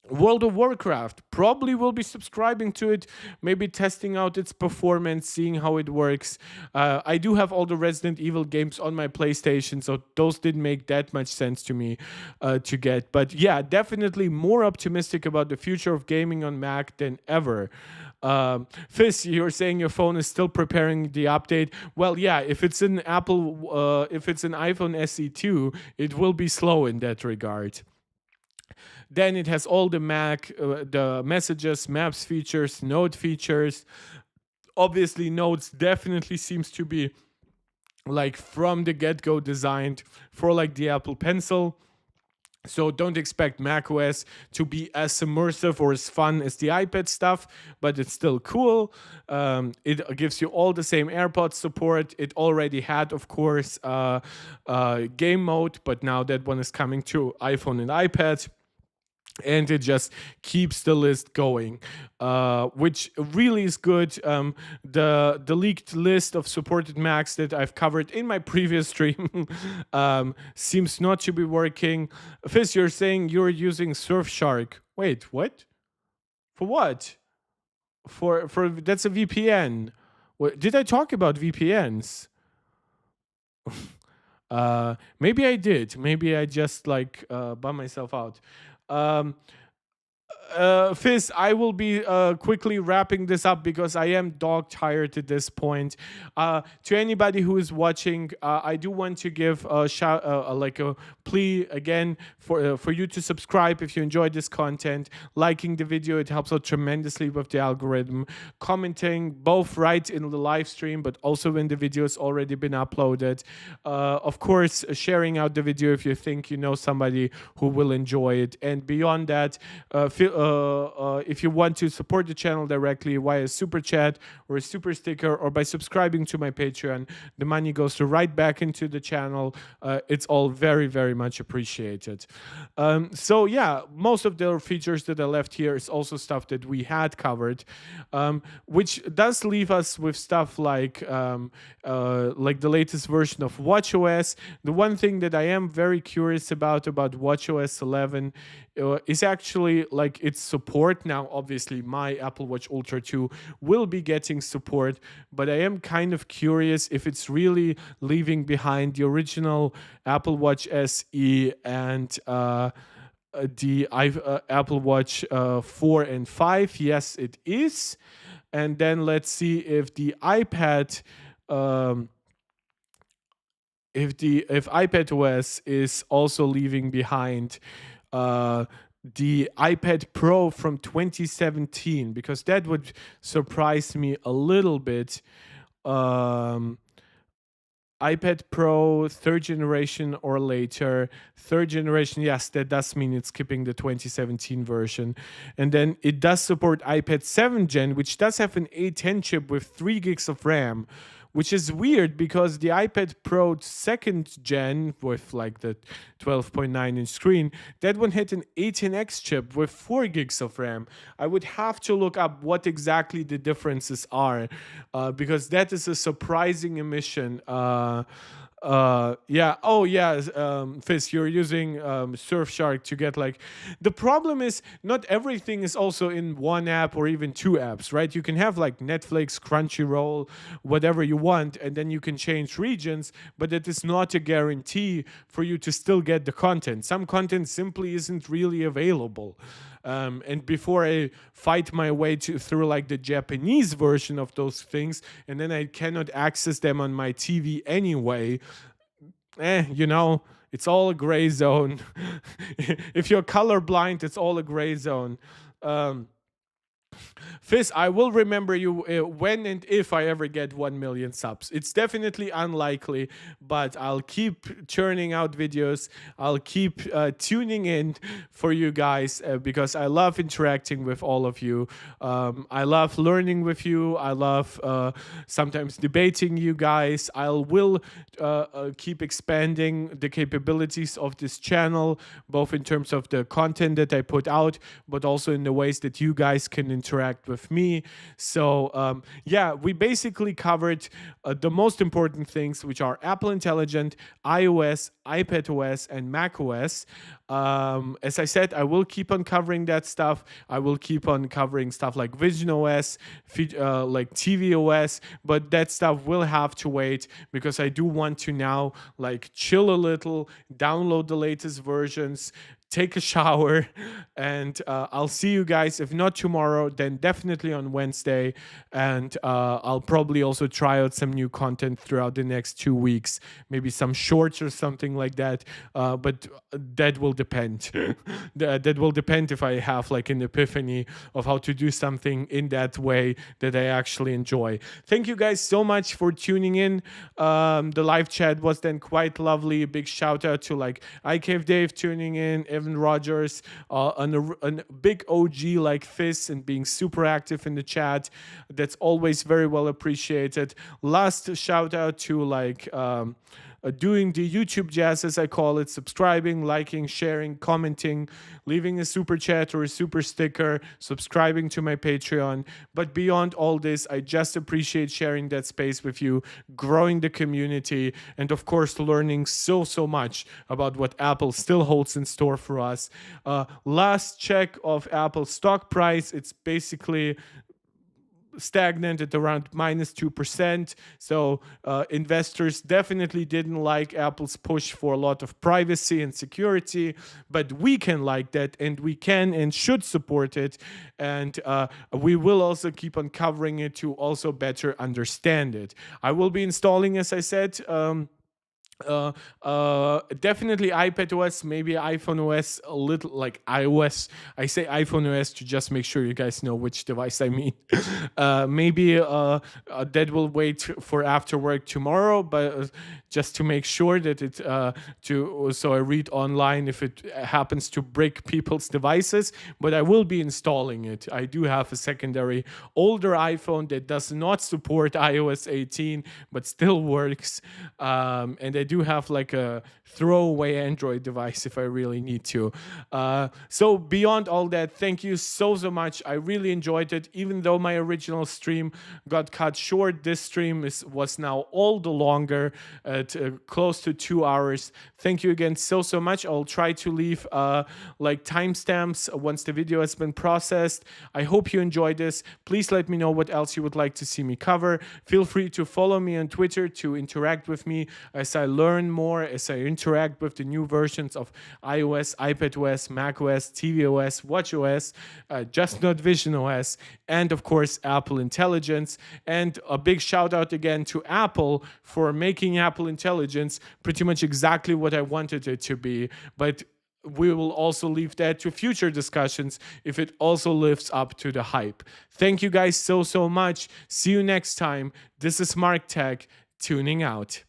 World of Warcraft, probably will be subscribing to it, maybe testing out its performance, seeing how it works. I do have all the Resident Evil games on my PlayStation, so those didn't make that much sense to me to get. But yeah, definitely more optimistic about the future of gaming on Mac than ever. Fizz, you're saying your phone is still preparing the update. Well, yeah, if it's an if it's an iPhone SE2, it will be slow in that regard. Then it has all the the messages, maps features, note features. Obviously, notes definitely seems to be like from the get-go designed for like the Apple Pencil. So don't expect macOS to be as immersive or as fun as the iPad stuff, but it's still cool. It gives you all the same AirPods support. It already had, of course, game mode, but now that one is coming to iPhone and iPad, and it just keeps the list going, which really is good. The leaked list of supported Macs that I've covered in my previous stream seems not to be working. Fizz, you're saying you're using Surfshark. Wait, what? For what? For that's a VPN. What, did I talk about VPNs? Maybe I did. Maybe I just like bum myself out. Um, Fizz, I will be quickly wrapping this up because I am dog tired at this point. To anybody who is watching, I do want to give a shout, like a plea again for you to subscribe if you enjoyed this content. Liking the video, it helps out tremendously with the algorithm. Commenting both right in the live stream, but also when the video has already been uploaded. Of course, sharing out the video if you think you know somebody who will enjoy it. And beyond that, if you want to support the channel directly via super chat or a super sticker or by subscribing to my Patreon, the money goes right back into the channel. It's all very, very much appreciated. So yeah, most of the features that I left here is also stuff that we had covered, which does leave us with stuff like the latest version of watchOS. The one thing that I am very curious about watchOS 11 is actually like its support. Now, obviously, my Apple Watch Ultra 2 will be getting support, but I am kind of curious if it's really leaving behind the original Apple Watch SE and the Apple Watch 4 and 5. Yes, it is. And then let's see if the iPad. If iPadOS is also leaving behind the iPad Pro from 2017, because that would surprise me a little bit. iPad Pro, third generation or later. Third generation, yes, that does mean it's skipping the 2017 version. And then it does support iPad 7 Gen, which does have an A10 chip with 3 gigs of RAM, which is weird because the iPad Pro 2nd gen with like the 12.9-inch screen, that one had an A10X chip with 4 gigs of RAM. I would have to look up what exactly the differences are because that is a surprising omission. Yeah. Oh, yeah. Fizz, you're using Surfshark to get like. The problem is not everything is also in one app or even 2 apps, right? You can have like Netflix, Crunchyroll, whatever you want, and then you can change regions, but it is not a guarantee for you to still get the content. Some content simply isn't really available. And before I fight my way through like the Japanese version of those things, and then I cannot access them on my TV anyway, it's all a gray zone. If you're colorblind, it's all a gray zone. Fizz, I will remember you when and if I ever get 1 million subs. It's definitely unlikely, but I'll keep churning out videos. I'll keep tuning in for you guys because I love interacting with all of you. I love learning with you. I love sometimes debating you guys. I will keep expanding the capabilities of this channel, both in terms of the content that I put out, but also in the ways that you guys can interact with me. So yeah, we basically covered the most important things, which are Apple Intelligent, iOS, iPadOS, and macOS. As I said, I will keep on covering that stuff. I will keep on covering stuff like visionOS, like tvOS, but that stuff will have to wait because I do want to now like chill a little, download the latest versions, take a shower, and I'll see you guys. If not tomorrow, then definitely on Wednesday. And I'll probably also try out some new content throughout the next 2 weeks, maybe some shorts or something like that. But that will depend. That will depend if I have like an epiphany of how to do something in that way that I actually enjoy. Thank you guys so much for tuning in. The live chat was then quite lovely. A big shout out to like iCave Dave tuning in, Evan Rogers, and a big OG like Fizz, and being super active in the chat. That's always very well appreciated. Last shout out to like doing the YouTube jazz, as I call it, subscribing, liking, sharing, commenting, leaving a super chat or a super sticker, subscribing to my Patreon. But beyond all this, I just appreciate sharing that space with you, growing the community, and of course, learning so much about what Apple still holds in store for us. Last check of Apple's stock price, it's basically stagnant at around -2%. So investors definitely didn't like Apple's push for a lot of privacy and security, but we can like that, and we can and should support it. And we will also keep on covering it to also better understand it. I will be installing, as I said, definitely iPadOS, maybe iPhone OS, a little like iOS. I say iPhone OS to just make sure you guys know which device I mean. Maybe that will wait for after work tomorrow, but just to make sure that it so I read online if it happens to break people's devices. But I will be installing it. I do have a secondary older iPhone that does not support iOS 18, but still works, and I do have like a throwaway Android device if I really need to. So beyond all that, thank you so much. I really enjoyed it. Even though my original stream got cut short, this stream was now all the longer at close to 2 hours. Thank you again so much. I'll try to leave like timestamps once the video has been processed. I hope you enjoyed this. Please let me know what else you would like to see me cover. Feel free to follow me on Twitter to interact with me as I learn more, as I interact with the new versions of iOS, iPadOS, macOS, tvOS, watchOS, just not visionOS, and of course Apple Intelligence. And a big shout out again to Apple for making Apple Intelligence pretty much exactly what I wanted it to be. But we will also leave that to future discussions if it also lives up to the hype. Thank you guys so much. See you next time. This is Mark Tech, tuning out.